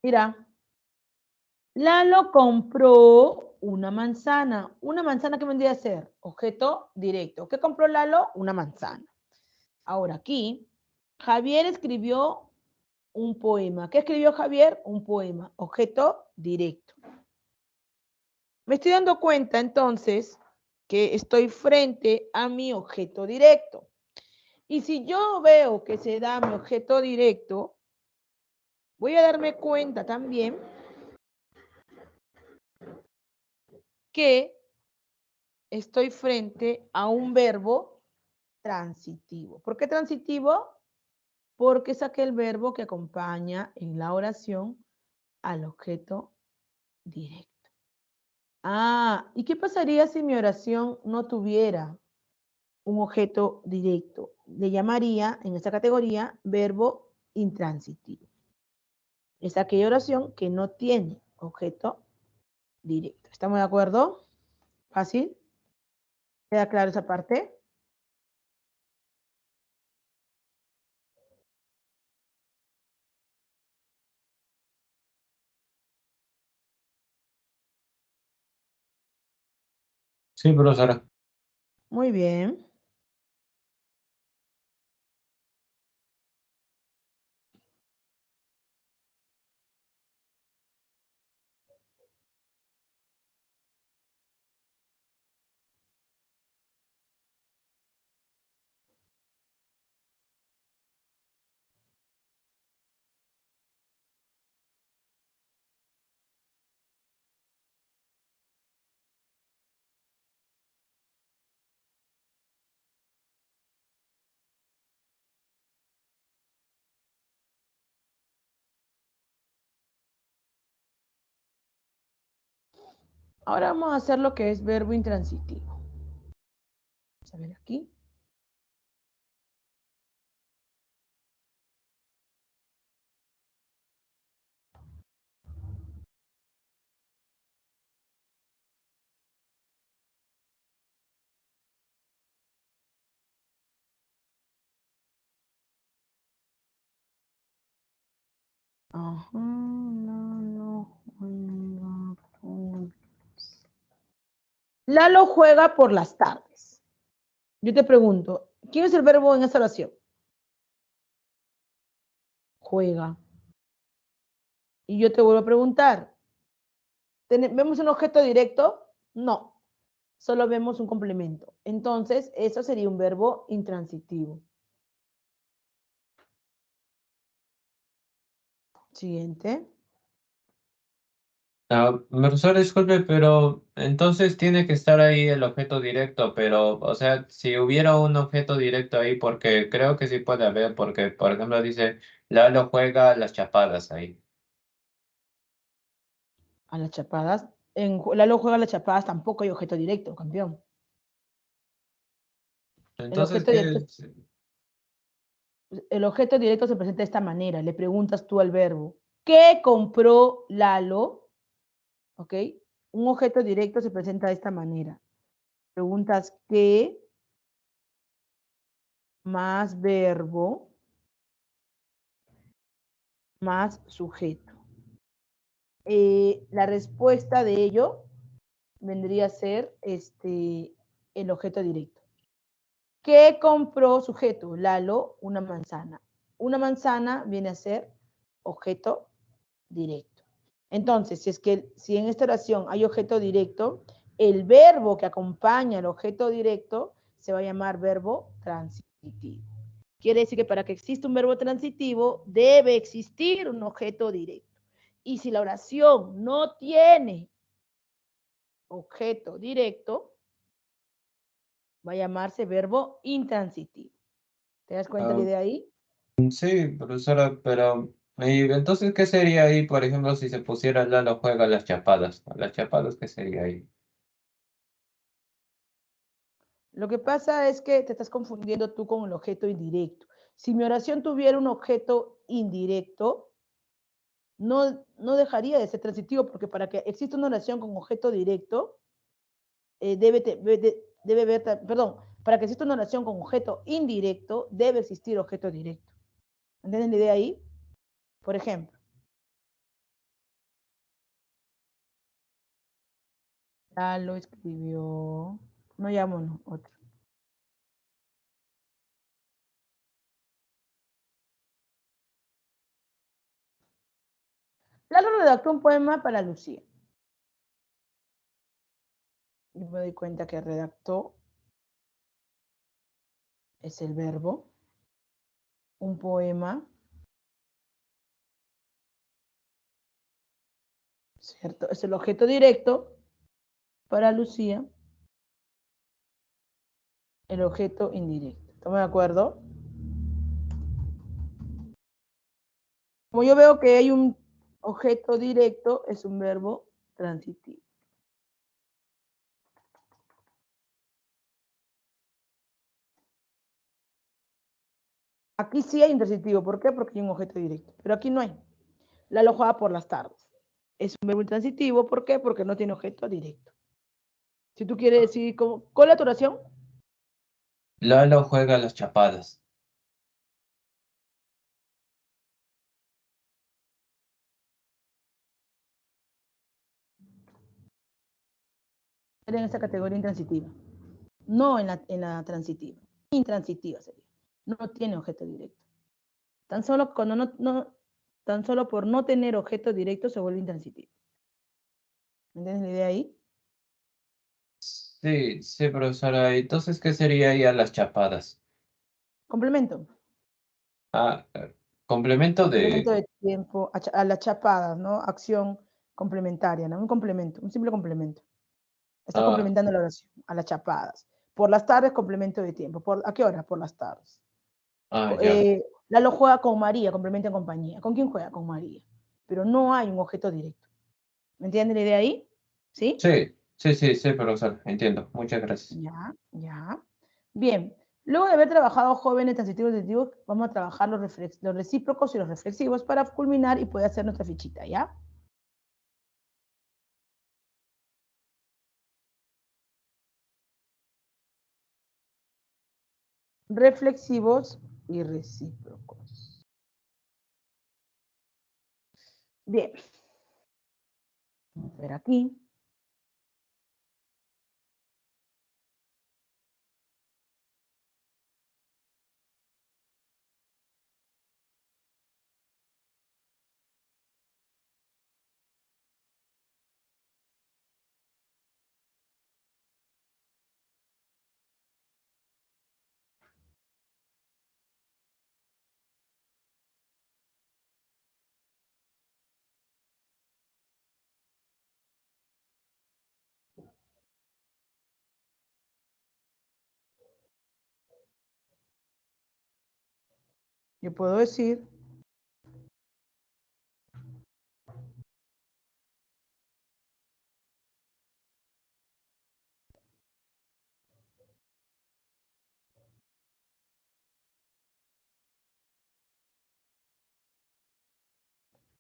Mira, Lalo compró una manzana. ¿Una manzana qué vendría a ser? Objeto directo. ¿Qué compró Lalo? Una manzana. Ahora aquí, Javier escribió un poema. ¿Qué escribió Javier? Un poema. Objeto directo. Me estoy dando cuenta entonces que estoy frente a mi objeto directo. Y si yo veo que se da mi objeto directo, voy a darme cuenta también que estoy frente a un verbo transitivo. ¿Por qué transitivo? Porque es aquel verbo que acompaña en la oración al objeto directo. Ah, ¿y qué pasaría si mi oración no tuviera un objeto directo? Le llamaría en esta categoría verbo intransitivo. Es aquella oración que no tiene objeto directo. ¿Estamos de acuerdo? ¿Fácil? ¿Queda claro esa parte? Sí, profesora. Muy bien. Ahora vamos a hacer lo que es verbo intransitivo. Vamos a ver aquí. Ajá, Lalo juega por las tardes. Yo te pregunto, ¿quién es el verbo en esta oración? Juega. Y yo te vuelvo a preguntar, ¿vemos un objeto directo? No, solo vemos un complemento. Entonces, eso sería un verbo intransitivo. Siguiente. Profesor, disculpe, pero entonces tiene que estar ahí el objeto directo, pero, o sea, si hubiera un objeto directo ahí, porque creo que sí puede haber, porque, por ejemplo, dice, Lalo juega las chapadas ahí. A las chapadas. En Lalo juega a las chapadas, tampoco hay objeto directo, campeón. Entonces, ¿qué? El objeto directo se presenta de esta manera. Le preguntas tú al verbo, ¿qué compró Lalo? ¿Ok? Un objeto directo se presenta de esta manera. Preguntas qué más verbo más sujeto. La respuesta de ello vendría a ser el objeto directo. ¿Qué compró sujeto? Lalo, una manzana. Una manzana viene a ser objeto directo. Entonces, si en esta oración hay objeto directo, el verbo que acompaña al objeto directo se va a llamar verbo transitivo. Quiere decir que para que exista un verbo transitivo, debe existir un objeto directo. Y si la oración no tiene objeto directo, va a llamarse verbo intransitivo. ¿Te das cuenta la idea ahí? Sí, profesora, pero ¿y entonces qué sería ahí, por ejemplo, si se pusiera Lalo juega las chapadas? ¿Las chapadas qué sería ahí? Lo que pasa es que te estás confundiendo tú con el objeto indirecto. Si mi oración tuviera un objeto indirecto, no dejaría de ser transitivo, porque para que exista una oración con objeto directo, para que exista una oración con objeto indirecto, debe existir objeto directo. ¿Entienden la idea ahí? Por ejemplo, ya lo escribió, no llamo, no, otro. Lalo redactó un poema para Lucía. Y me doy cuenta que redactó es el verbo, un poema, ¿cierto? Es el objeto directo para Lucía, el objeto indirecto. ¿Estamos de acuerdo? Como yo veo que hay un objeto directo, es un verbo transitivo. Aquí sí hay intransitivo. ¿Por qué? Porque hay un objeto directo. Pero aquí no hay. Lalo juega por las tardes. Es un verbo intransitivo. ¿Por qué? Porque no tiene objeto directo. Si tú quieres decir, ¿cuál es la oración? Lalo juega las chapadas. En esa categoría intransitiva. No en la transitiva. Intransitiva sería. No tiene objeto directo. Tan solo por no tener objeto directo se vuelve intransitivo. ¿Entiendes la idea ahí? Sí, sí, profesora. Entonces, ¿qué sería ahí a las chapadas? Complemento. Ah, complemento Complemento de... de tiempo a las chapadas, ¿no? Acción complementaria, ¿no? Un complemento, un simple complemento. Estás Ah, complementando la oración a las chapadas. Por las tardes, complemento de tiempo. ¿A qué hora? Por las tardes. ya. Lalo juega con María, complemento en compañía. ¿Con quién juega? Con María. Pero no hay un objeto directo. ¿Me entienden la idea ahí? ¿Sí? Sí, sí, sí, sí, profesor. Entiendo. Muchas gracias. Ya, ya. Bien, luego de haber trabajado jóvenes, transitivos, transitivos, vamos a trabajar los recíprocos y los reflexivos para culminar y poder hacer nuestra fichita, ¿ya? Reflexivos y recíprocos. Bien. Vamos a ver aquí. Yo puedo decir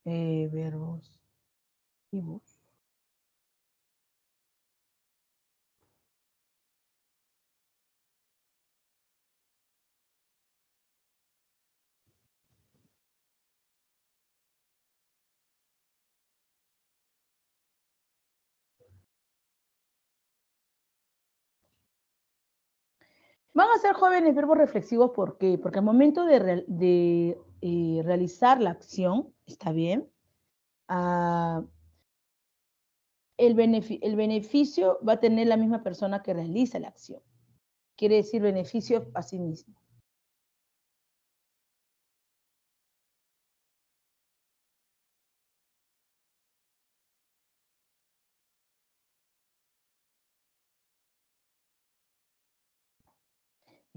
verbos activos. Van a ser jóvenes verbos reflexivos, ¿por qué? Porque al momento de realizar la acción, ¿está bien? El beneficio va a tener la misma persona que realiza la acción. Quiere decir beneficio a sí mismo.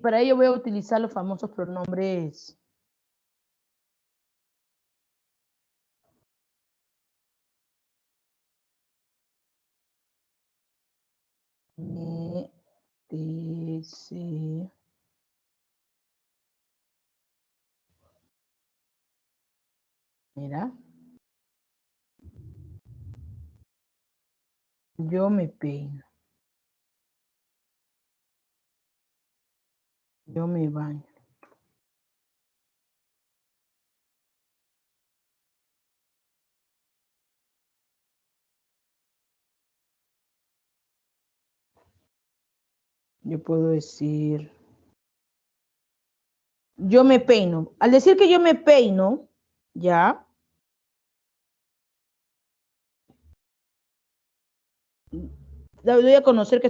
Para ello voy a utilizar los famosos pronombres me, te, se. Mira. Yo me peino. Yo me baño. Yo puedo decir, yo me peino. Al decir que yo me peino, ya, doy a conocer que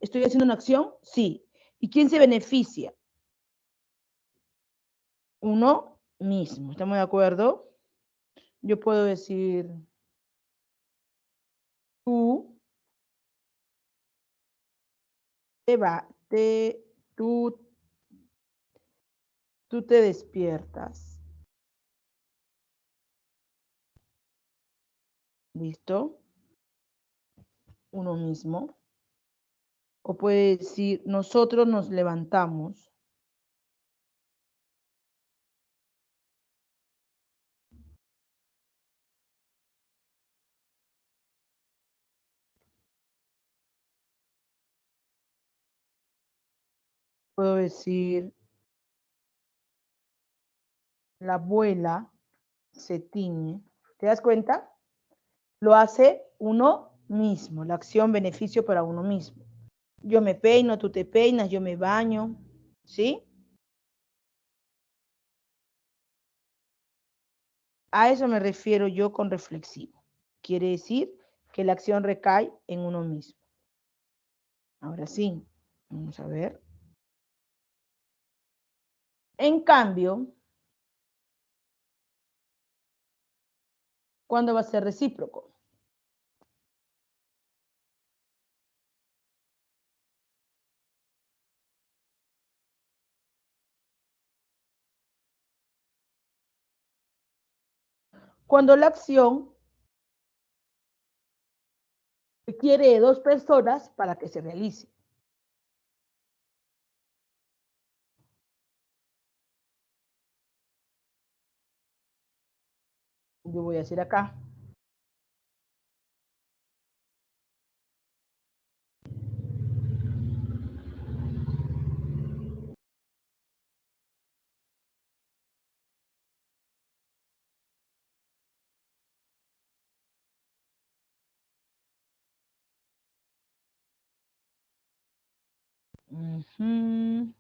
estoy haciendo una acción, sí. ¿Y quién se beneficia? Uno mismo. ¿Estamos de acuerdo? Yo puedo decir, tú tú te despiertas. ¿Listo? Uno mismo. O puede decir, nosotros nos levantamos. Puedo decir, la abuela se tiñe. ¿Te das cuenta? Lo hace uno mismo, la acción beneficio para uno mismo. Yo me peino, tú te peinas, yo me baño, ¿sí? A eso me refiero yo con reflexivo. Quiere decir que la acción recae en uno mismo. Ahora sí, vamos a ver. En cambio, ¿cuándo va a ser recíproco? Cuando la acción requiere de dos personas para que se realice. Yo voy a decir acá. Ujú.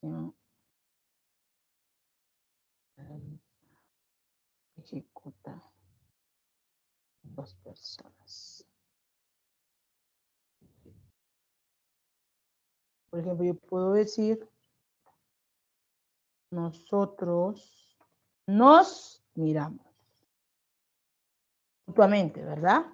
Sí. Ejecuta 2 personas. Por ejemplo, yo puedo decir, nosotros nos miramos mutuamente, ¿verdad?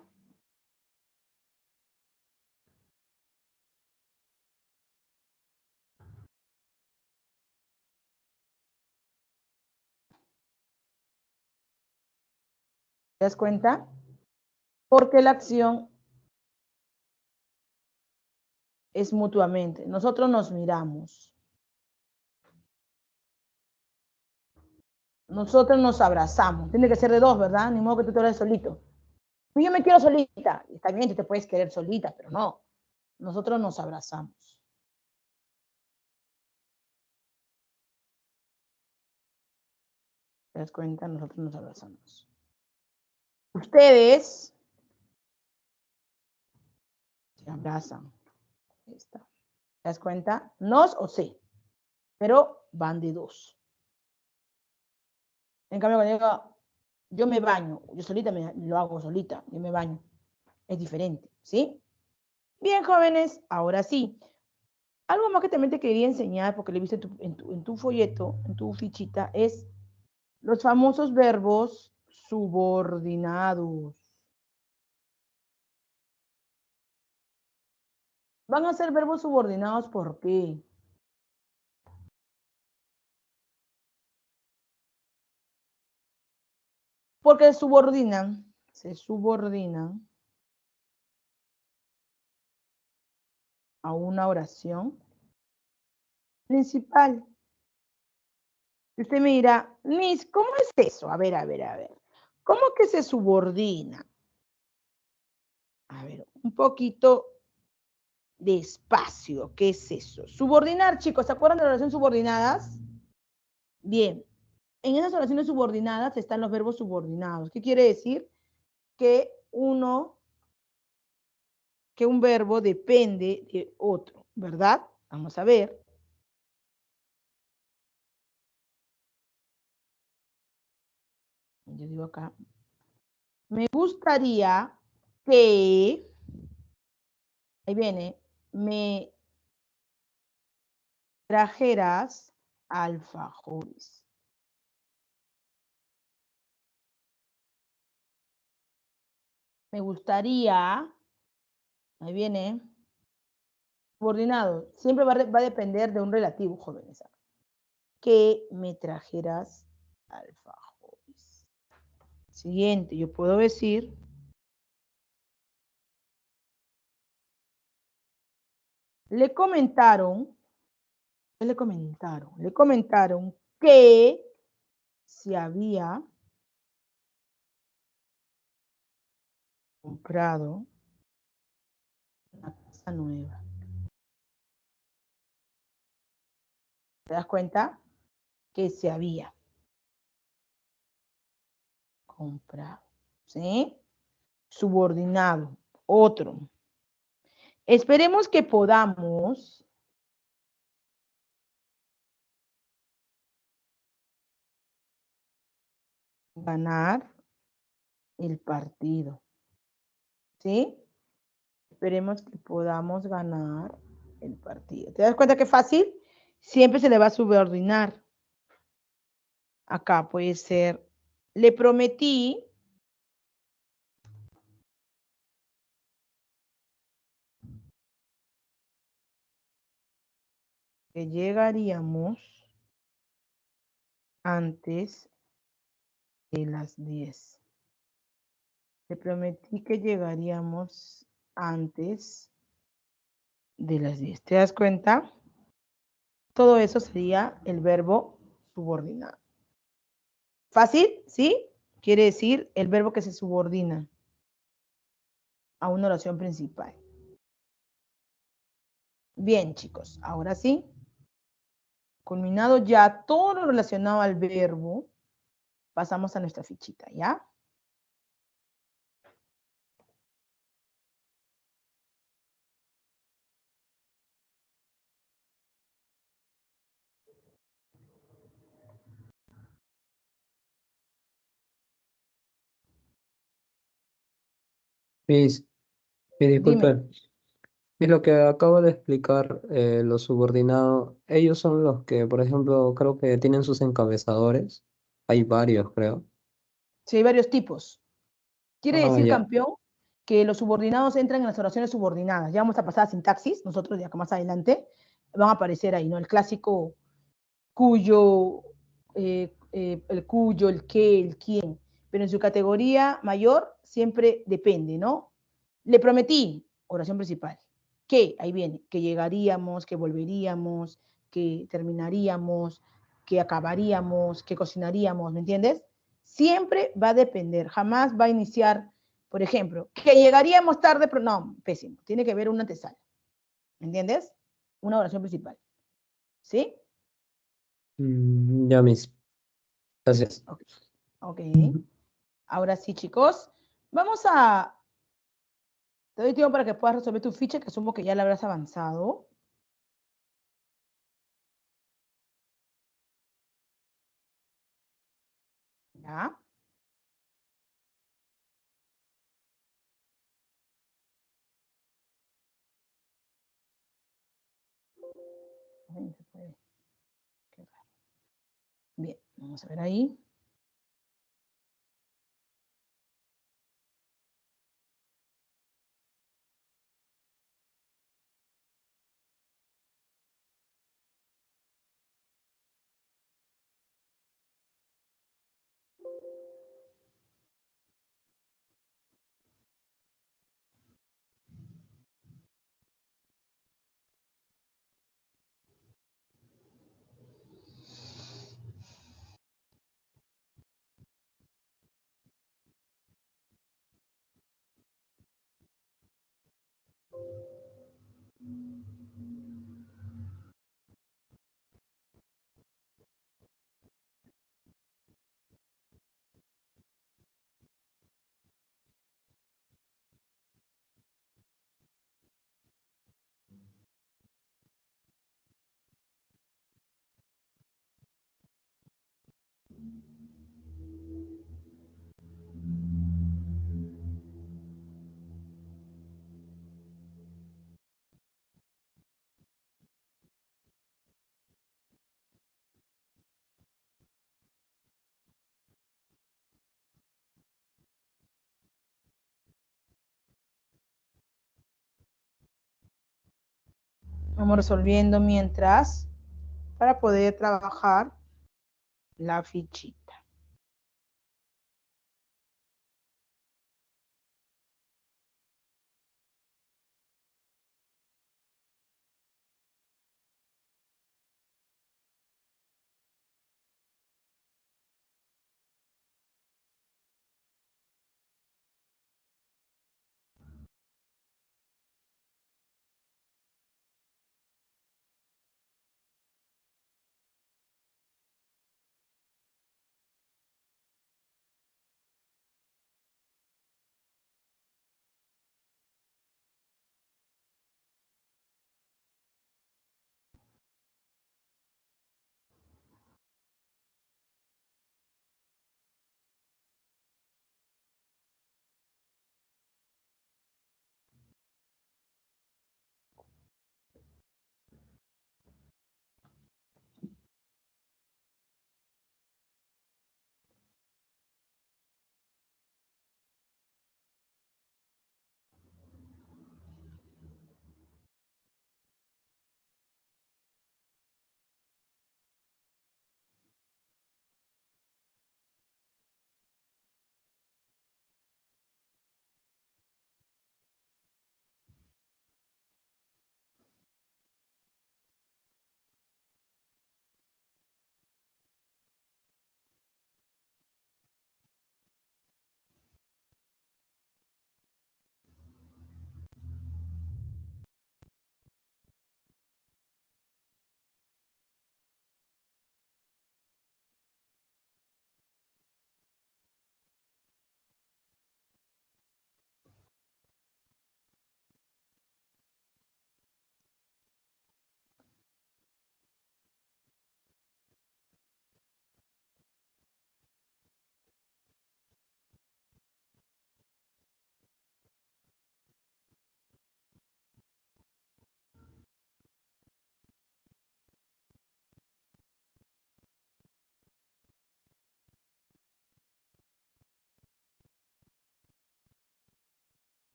¿Te das cuenta? Porque la acción es mutuamente. Nosotros nos miramos. Nosotros nos abrazamos. Tiene que ser de 2, ¿verdad? Ni modo que tú te hables solito. Yo me quiero solita. Está bien, tú te puedes querer solita, pero no. Nosotros nos abrazamos. ¿Te das cuenta? Nosotros nos abrazamos. Ustedes se abrazan. Ahí está. ¿Te das cuenta? Nos o sí. Pero van de 2. En cambio, cuando digo, yo me baño, yo solita lo hago solita, yo me baño. Es diferente, ¿sí? Bien, jóvenes, ahora sí. Algo más que también te quería enseñar, porque lo he visto en tu folleto, en tu fichita, es los famosos verbos subordinados. Van a ser verbos subordinados, ¿por qué? Porque se subordinan a una oración principal. Usted me dirá, Miss, ¿cómo es eso? A ver. ¿Cómo que se subordina? A ver, un poquito despacio. ¿Qué es eso? Subordinar, chicos, ¿se acuerdan de las oraciones subordinadas? Bien, en esas oraciones subordinadas están los verbos subordinados. ¿Qué quiere decir? Que un verbo depende de otro, ¿verdad? Vamos a ver. Yo digo acá, me gustaría que, ahí viene, me trajeras alfajores. Me gustaría, ahí viene, subordinado, siempre va a depender de un relativo, jóvenes. Que me trajeras alfajores. Siguiente, yo puedo decir, le comentaron que se había comprado una casa nueva. ¿Te das cuenta? Que se había comprado. ¿Sí? Subordinado. Otro. Esperemos que podamos ganar el partido. ¿Sí? Esperemos que podamos ganar el partido. ¿Te das cuenta que fácil? Siempre se le va a subordinar. Acá puede ser, le prometí que llegaríamos antes de las 10. Le prometí que llegaríamos antes de las 10. ¿Te das cuenta? Todo eso sería el verbo subordinado. ¿Fácil? ¿Sí? Quiere decir el verbo que se subordina a una oración principal. Bien, chicos, ahora sí. Culminado ya todo lo relacionado al verbo, pasamos a nuestra fichita, ¿ya? Mis, Dime. disculpe. Y lo que acabo de explicar, los subordinados, ellos son los que, por ejemplo, creo que tienen sus encabezadores. Hay varios, creo. Sí, hay varios tipos. Quiere Ah, decir, ya. campeón, que los subordinados entran en las oraciones subordinadas. Ya vamos a pasar a sintaxis, nosotros de acá más adelante van a aparecer ahí, ¿no? El clásico cuyo, el cuyo, el qué, el quién. Pero en su categoría mayor siempre depende, ¿no? Le prometí, oración principal. ¿Qué? Ahí viene, que llegaríamos, que volveríamos, que terminaríamos, que acabaríamos, que cocinaríamos, ¿me entiendes? Siempre va a depender, jamás va a iniciar, por ejemplo, que llegaríamos tarde, pero no, pésimo, tiene que haber una antesala, ¿me entiendes? Una oración principal, ¿sí? Ya, mis. Gracias. Ok, ok. Ujú. Ahora sí, chicos, vamos a, te doy tiempo para que puedas resolver tu ficha, que asumo que ya la habrás avanzado, ¿ya? Ay, se puede. Qué raro. Bien, vamos a ver ahí. Vamos resolviendo mientras para poder trabajar la fichita.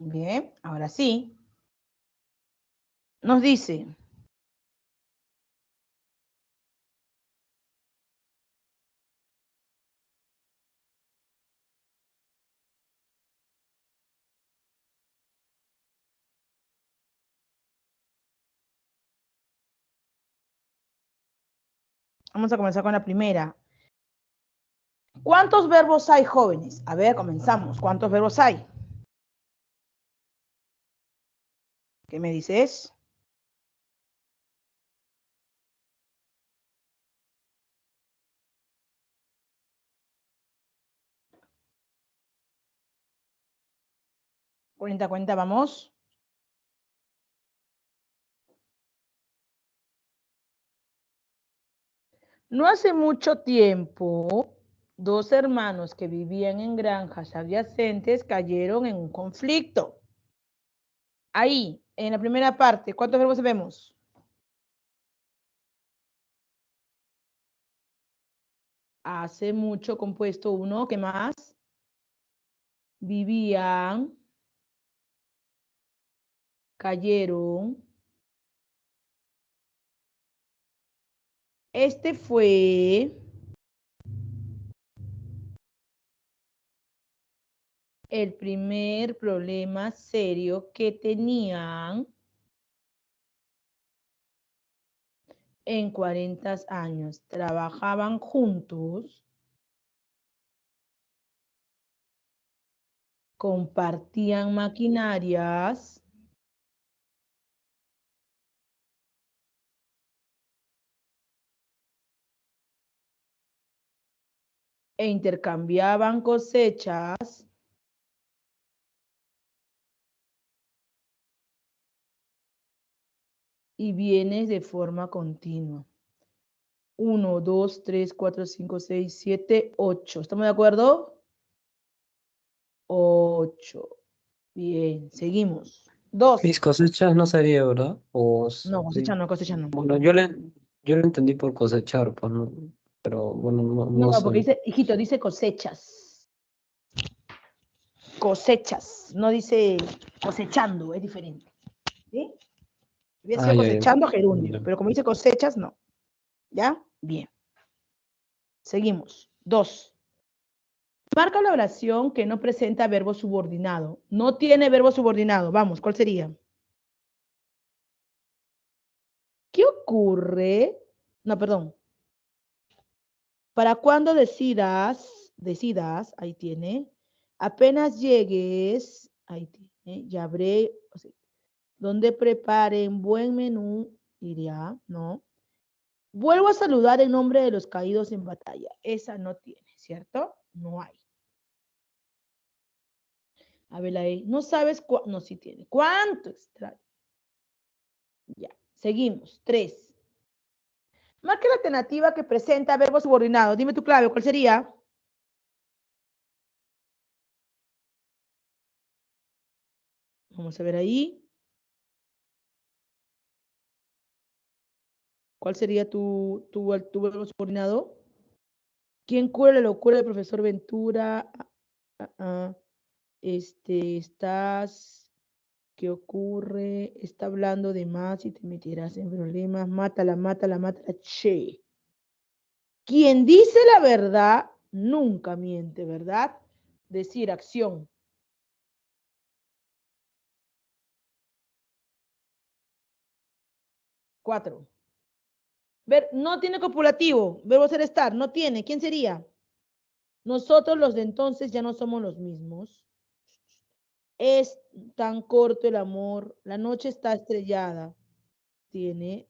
Bien, ahora sí. Nos dice, vamos a comenzar con la primera. ¿Cuántos verbos hay, jóvenes? A ver, comenzamos. ¿Cuántos verbos hay? ¿Qué me dices? Cuenta, vamos. No hace mucho tiempo, dos hermanos que vivían en granjas adyacentes cayeron en un conflicto. Ahí, en la primera parte, ¿cuántos verbos vemos? Hace mucho, compuesto uno, ¿qué más? Vivían, cayeron. Este fue el primer problema serio que tenían en 40 años. Trabajaban juntos, compartían maquinarias e intercambiaban cosechas y bienes de forma continua. 1, 2, 3, 4, 5, 6, 7, 8. ¿Estamos de acuerdo? 8. Bien, seguimos. 2. Mis cosechas no sería, ¿verdad? No, cosecha Sí. no, cosecha no. Bueno, yo lo entendí por cosechar, pues no. Pero bueno, No, no porque sé. dice, hijito, dice cosechas. Cosechas, no dice cosechando, es diferente. ¿Sí? Hubiera sido Ah, ya, ya. cosechando gerundio, Ya. pero como dice cosechas, no. ¿Ya? Bien. Seguimos. 2. Marca la oración que no presenta verbo subordinado. No tiene verbo subordinado. Vamos, ¿cuál sería? ¿Qué ocurre? No, perdón. Para cuando decidas, ahí tiene, apenas llegues, ahí tiene, ya habré, o sea, donde preparen buen menú, iría, ¿no? Vuelvo a saludar en nombre de los caídos en batalla. Esa no tiene, ¿cierto? No hay. A ver ahí. No sabes cuánto. No, sí tiene. ¿Cuánto extraño? Ya. Seguimos. 3. Marca la alternativa que presenta verbo subordinado. Dime tu clave. ¿Cuál sería? Vamos a ver ahí. ¿Cuál sería tu verbo subordinado? ¿Quién cura la locura del profesor Ventura? Estás, ¿qué ocurre? Está hablando de más y te meterás en problemas. Mátala, che. Quien dice la verdad nunca miente, ¿verdad? Decir acción. 4. Ver, no tiene copulativo. Verbo ser estar, no tiene. ¿Quién sería? Nosotros los de entonces ya no somos los mismos. Es tan corto el amor. La noche está estrellada. Tiene.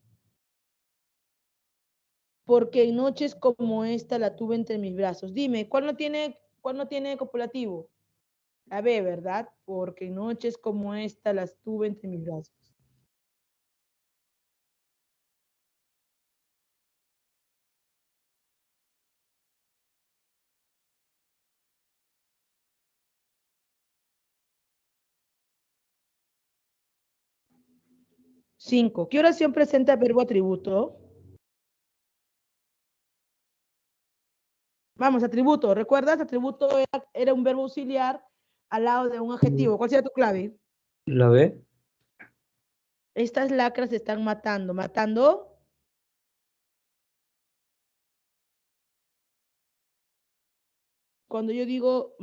Porque en noches como esta la tuve entre mis brazos. Dime, cuál no tiene copulativo? La B, ¿verdad? Porque en noches como esta las tuve entre mis brazos. Cinco. ¿Qué oración presenta el verbo atributo? Vamos, atributo. ¿Recuerdas? Atributo era un verbo auxiliar al lado de un adjetivo. ¿Cuál sería tu clave? La B. Estas lacras se están matando. ¿Matando? Cuando yo digo,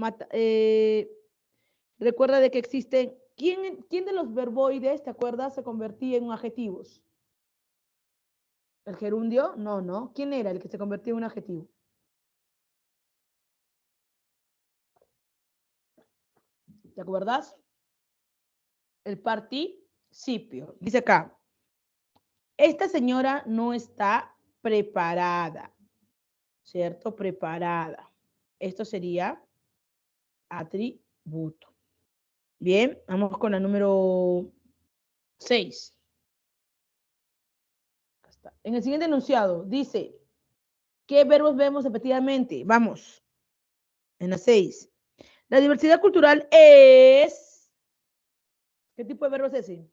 recuerda de que existen, ¿quién de los verboides, te acuerdas, se convertía en adjetivos? ¿El gerundio? No, no. ¿Quién era el que se convertía en un adjetivo? ¿Te acuerdas? El participio. Dice acá, esta señora no está preparada, ¿cierto? Preparada. Esto sería atributo. Bien, vamos con la número 6. En el siguiente enunciado dice, ¿qué verbos vemos repetidamente? Vamos, en la 6. La diversidad cultural es... ¿Qué tipo de verbo es ese?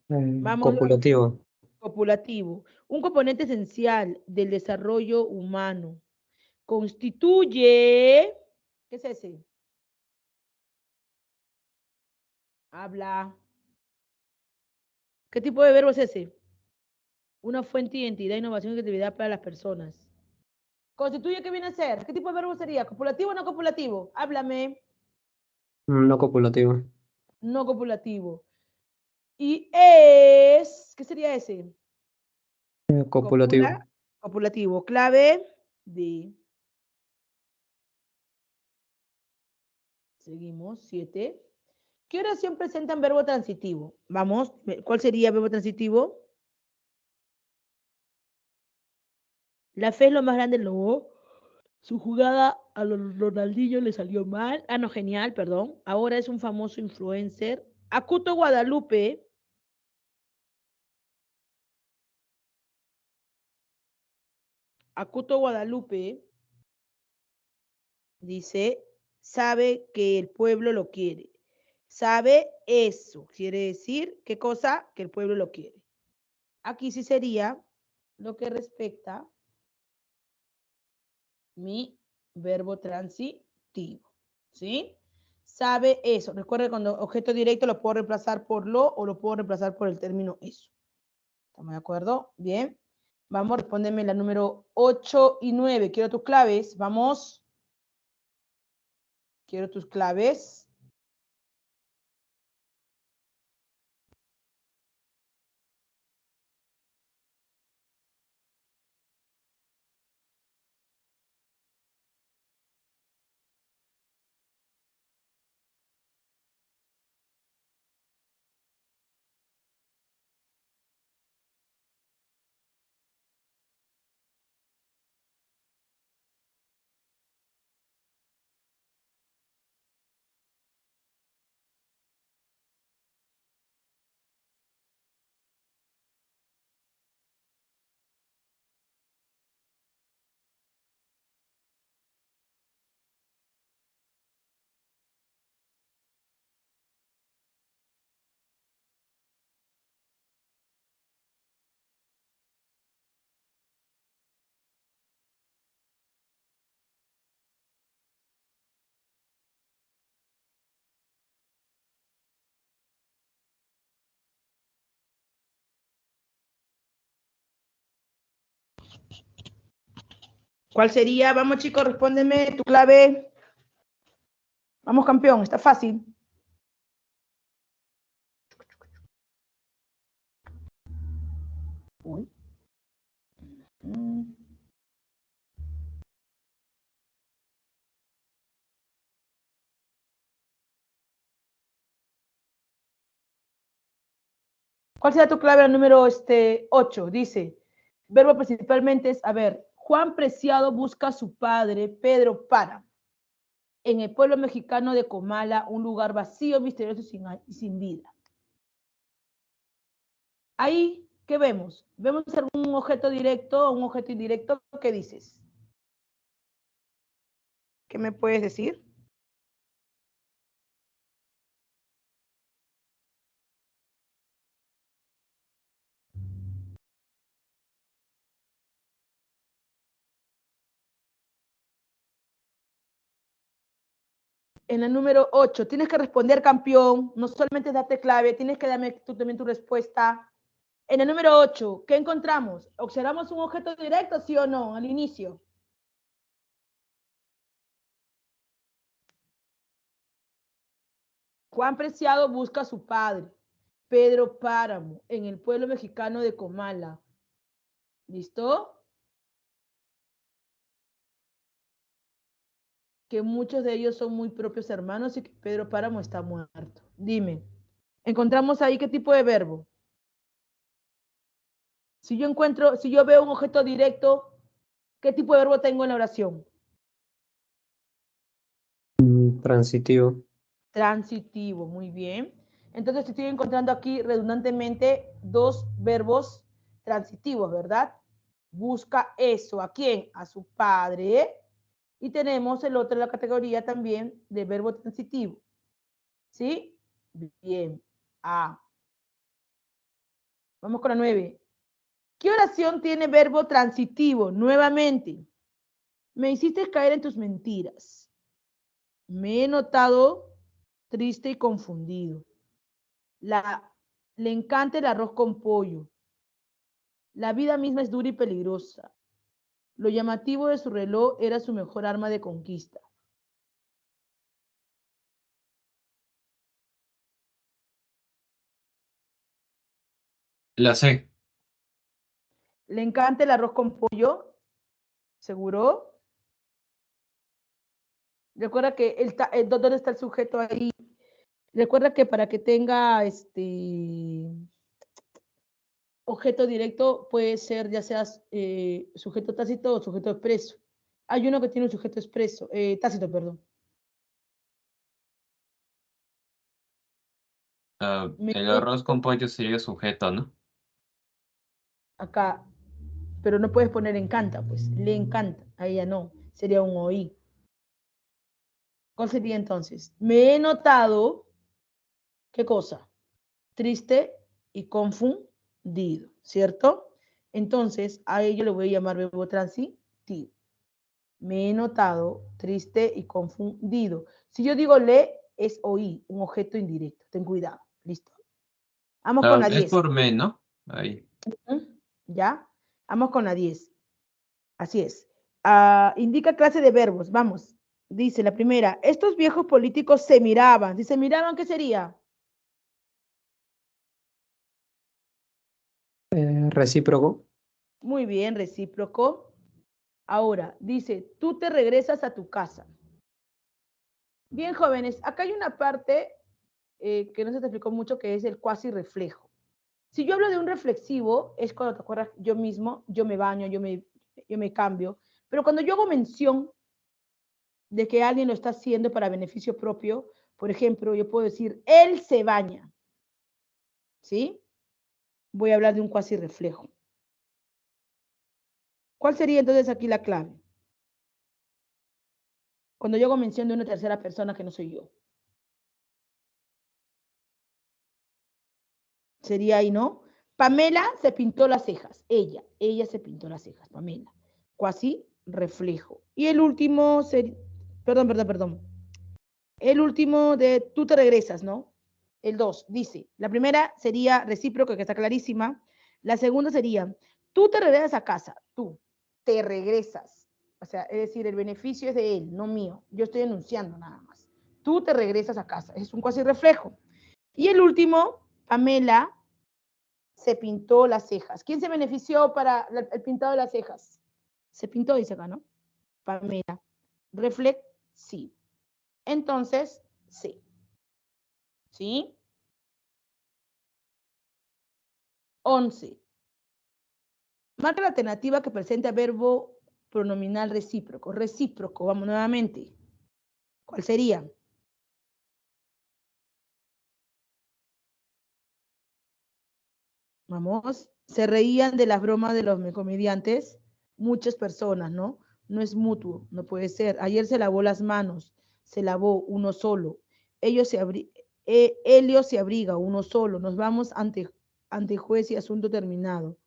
Vamos, Copulativo. copulativo. Un componente esencial del desarrollo humano. Constituye... ¿Qué es ese? Habla. ¿Qué tipo de verbo es ese? Una fuente de identidad, innovación y creatividad para las personas. ¿Constituye qué viene a ser? ¿Qué tipo de verbo sería? ¿Copulativo o no copulativo? Háblame. No copulativo. No copulativo. Y es, ¿qué sería ese? Copulativo. Copulativo. Clave de. Seguimos. 7. ¿Qué oración presenta en verbo transitivo? Vamos, ¿cuál sería verbo transitivo? La fe es lo más grande del lobo. Su jugada a Ronaldinho le salió mal. Ah, no, genial, perdón. Ahora es un famoso influencer. Acuto Guadalupe. Acuto Guadalupe dice, sabe que el pueblo lo quiere. Sabe eso. Quiere decir, ¿qué cosa? Que el pueblo lo quiere. Aquí sí sería lo que respecta mi verbo transitivo. ¿Sí? Sabe eso. Recuerda cuando objeto directo lo puedo reemplazar por lo o lo puedo reemplazar por el término eso. ¿Estamos de acuerdo? Bien. Vamos, respóndeme la número 8 y 9. Quiero tus claves. Vamos. Quiero tus claves. ¿Cuál sería? Vamos, chicos, respóndeme tu clave. Vamos, campeón, está fácil. Uy. ¿Cuál será tu clave? El número 8. Dice, verbo principalmente es, a ver, Juan Preciado busca a su padre, Pedro, para. En el pueblo mexicano de Comala, un lugar vacío, misterioso y sin vida. Ahí, ¿qué vemos? ¿Vemos algún objeto directo o un objeto indirecto? ¿Qué dices? ¿Qué me puedes decir? En la número 8, tienes que responder, campeón. No solamente darte clave, tienes que darme tú también tu respuesta. En el número 8, ¿qué encontramos? ¿Observamos un objeto directo, sí o no, al inicio? Juan Preciado busca a su padre, Pedro Páramo, en el pueblo mexicano de Comala. ¿Listo? Que muchos de ellos son muy propios hermanos y que Pedro Páramo está muerto. Dime, ¿encontramos ahí qué tipo de verbo? Si yo veo un objeto directo, ¿qué tipo de verbo tengo en la oración? Transitivo. Transitivo, muy bien. Entonces estoy encontrando aquí redundantemente dos verbos transitivos, ¿verdad? Busca eso. ¿A quién? A su padre. Y tenemos el otro en la categoría también de verbo transitivo. ¿Sí? Bien. A. Vamos con la 9. ¿Qué oración tiene verbo transitivo? Nuevamente. Me hiciste caer en tus mentiras. Me he notado triste y confundido. Le encanta el arroz con pollo. La vida misma es dura y peligrosa. Lo llamativo de su reloj era su mejor arma de conquista. La sé. Le encanta el arroz con pollo. ¿Seguro? Recuerda que ¿dónde está el sujeto ahí? Recuerda que para que tenga objeto directo puede ser ya sea sujeto tácito o sujeto expreso. Hay uno que tiene un sujeto expreso, tácito, perdón. El arroz con pollo sería sujeto, ¿no? Acá, pero no puedes poner encanta, pues, le encanta, a ella no, sería un oí. ¿Cuál sería entonces? Me he notado, ¿qué cosa? Triste y confundido, ¿cierto? Entonces, a ello le voy a llamar verbo transitivo. Me he notado triste y confundido. Si yo digo le, es oí, un objeto indirecto. Ten cuidado. ¿Listo? Vamos con la Es 10. por me, ¿no? Ahí. ¿Ya? Vamos con la 10. Así es. Indica clase de verbos. Vamos. Dice la primera. Estos viejos políticos se miraban. Si se miraban, ¿qué sería? Recíproco. Muy bien, recíproco. Ahora, dice, tú te regresas a tu casa. Bien, jóvenes, acá hay una parte que no se te explicó mucho, que es el cuasi reflejo. Si yo hablo de un reflexivo, es cuando te acuerdas yo mismo, yo me baño, yo me cambio, pero cuando yo hago mención de que alguien lo está haciendo para beneficio propio, por ejemplo, yo puedo decir, él se baña, ¿sí? Voy a hablar de un cuasi reflejo. ¿Cuál sería entonces aquí la clave? Cuando yo hago mención de una tercera persona que no soy yo. Sería ahí, ¿no? Pamela se pintó las cejas. Ella se pintó las cejas, Pamela. Cuasi reflejo. Y el último, perdón. El último de tú te regresas, ¿no? El 2 dice, la primera sería recíproco, que está clarísima. La segunda sería, tú te regresas a casa, tú te regresas. O sea, es decir, el beneficio es de él, no mío. Yo estoy enunciando nada más. Tú te regresas a casa. Es un cuasi reflejo. Y el último, Pamela se pintó las cejas. ¿Quién se benefició para el pintado de las cejas? Se pintó, dice acá, ¿no? Pamela. Reflexivo. Entonces, sí. ¿Sí? 11. Marca la alternativa que presenta verbo pronominal recíproco. Recíproco, vamos nuevamente. ¿Cuál sería? Vamos. Se reían de las bromas de los comediantes. Muchas personas, ¿no? No es mutuo, no puede ser. Ayer se lavó las manos, se lavó uno solo. Helio se abriga uno solo. Nos vamos ante juez y asunto terminado.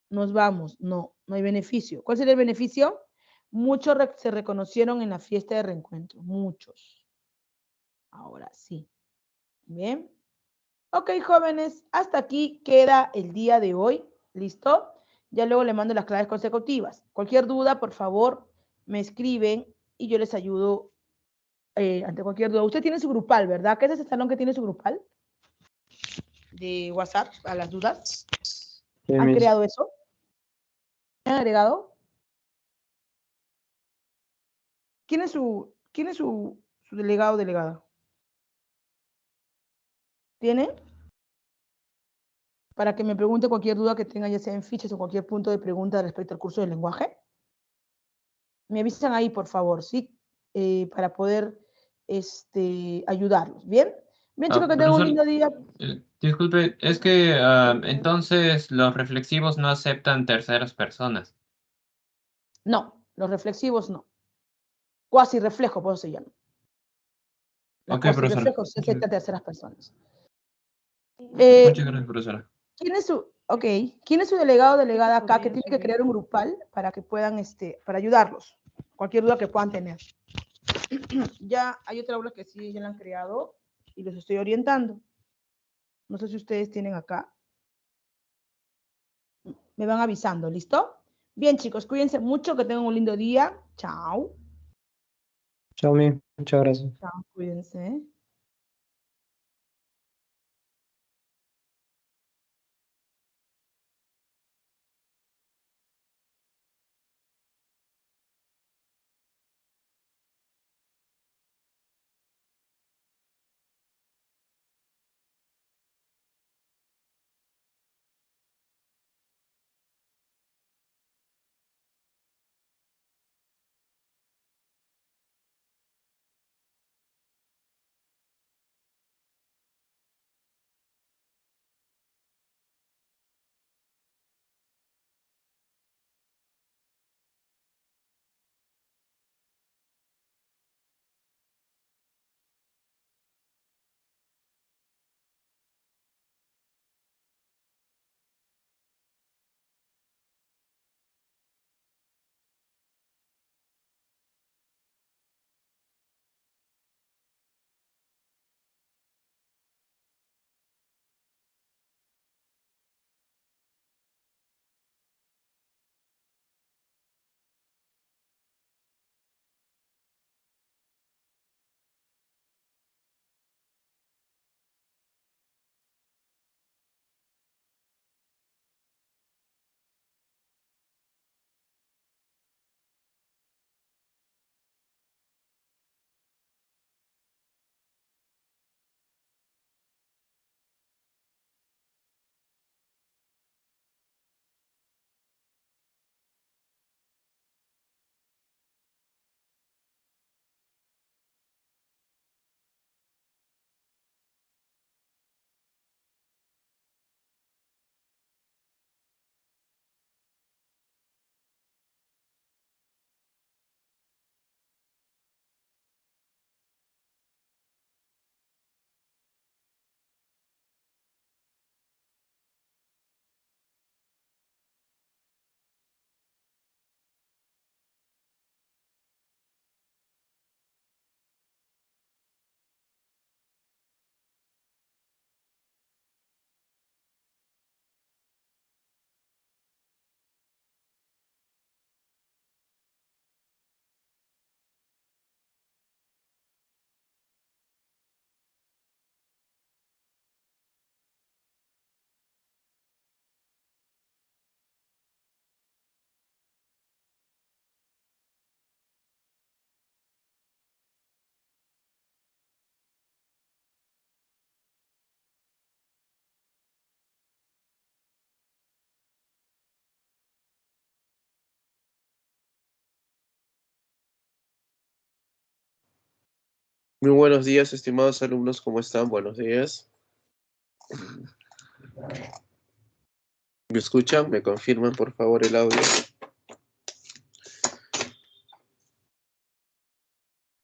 Nos vamos, no hay beneficio. ¿Cuál sería el beneficio? Muchos se reconocieron en la fiesta de reencuentro, muchos. Ahora sí. Bien. Ok, jóvenes, hasta aquí queda el día de hoy. ¿Listo? Ya luego le mando las claves consecutivas. Cualquier duda, por favor, me escriben y yo les ayudo ante cualquier duda. Usted tiene su grupal, ¿verdad? ¿Qué es ese salón que tiene su grupal de WhatsApp a las dudas? Sí, ¿Han Miss. creado eso? ¿Han agregado? ¿Quién es su delegado o delegada? ¿Tiene? Para que me pregunte cualquier duda que tenga, ya sea en fichas o cualquier punto de pregunta respecto al curso de lenguaje. Me avisan ahí, por favor, ¿sí? Para poder ayudarlos. ¿Bien? Bien, chicos, que tengan un Profesor, lindo día. disculpe, es que entonces los reflexivos no aceptan terceras personas. No, los reflexivos no. Cuasi reflejo, por eso se llama. Las Ok, cuasi profesor. reflejos se Muchas, aceptan terceras personas. muchas gracias, profesora. ¿Quién es su delegado o delegada acá que tiene que crear un grupal para que puedan, para ayudarlos? Cualquier duda que puedan tener. Ya hay otra aula que sí ya la han creado y los estoy orientando. No sé si ustedes tienen acá. Me van avisando, ¿listo? Bien, chicos, cuídense mucho, que tengan un lindo día. Chao. Chao, Miss. Muchas gracias. Chao, cuídense. Muy buenos días, estimados alumnos, ¿cómo están? Buenos días. ¿Me escuchan? ¿Me confirman, por favor, el audio?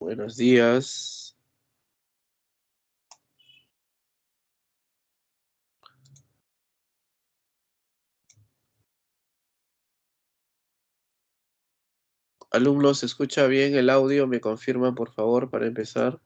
Buenos días. Alumnos, ¿se escucha bien el audio? ¿Me confirman, por favor, para empezar?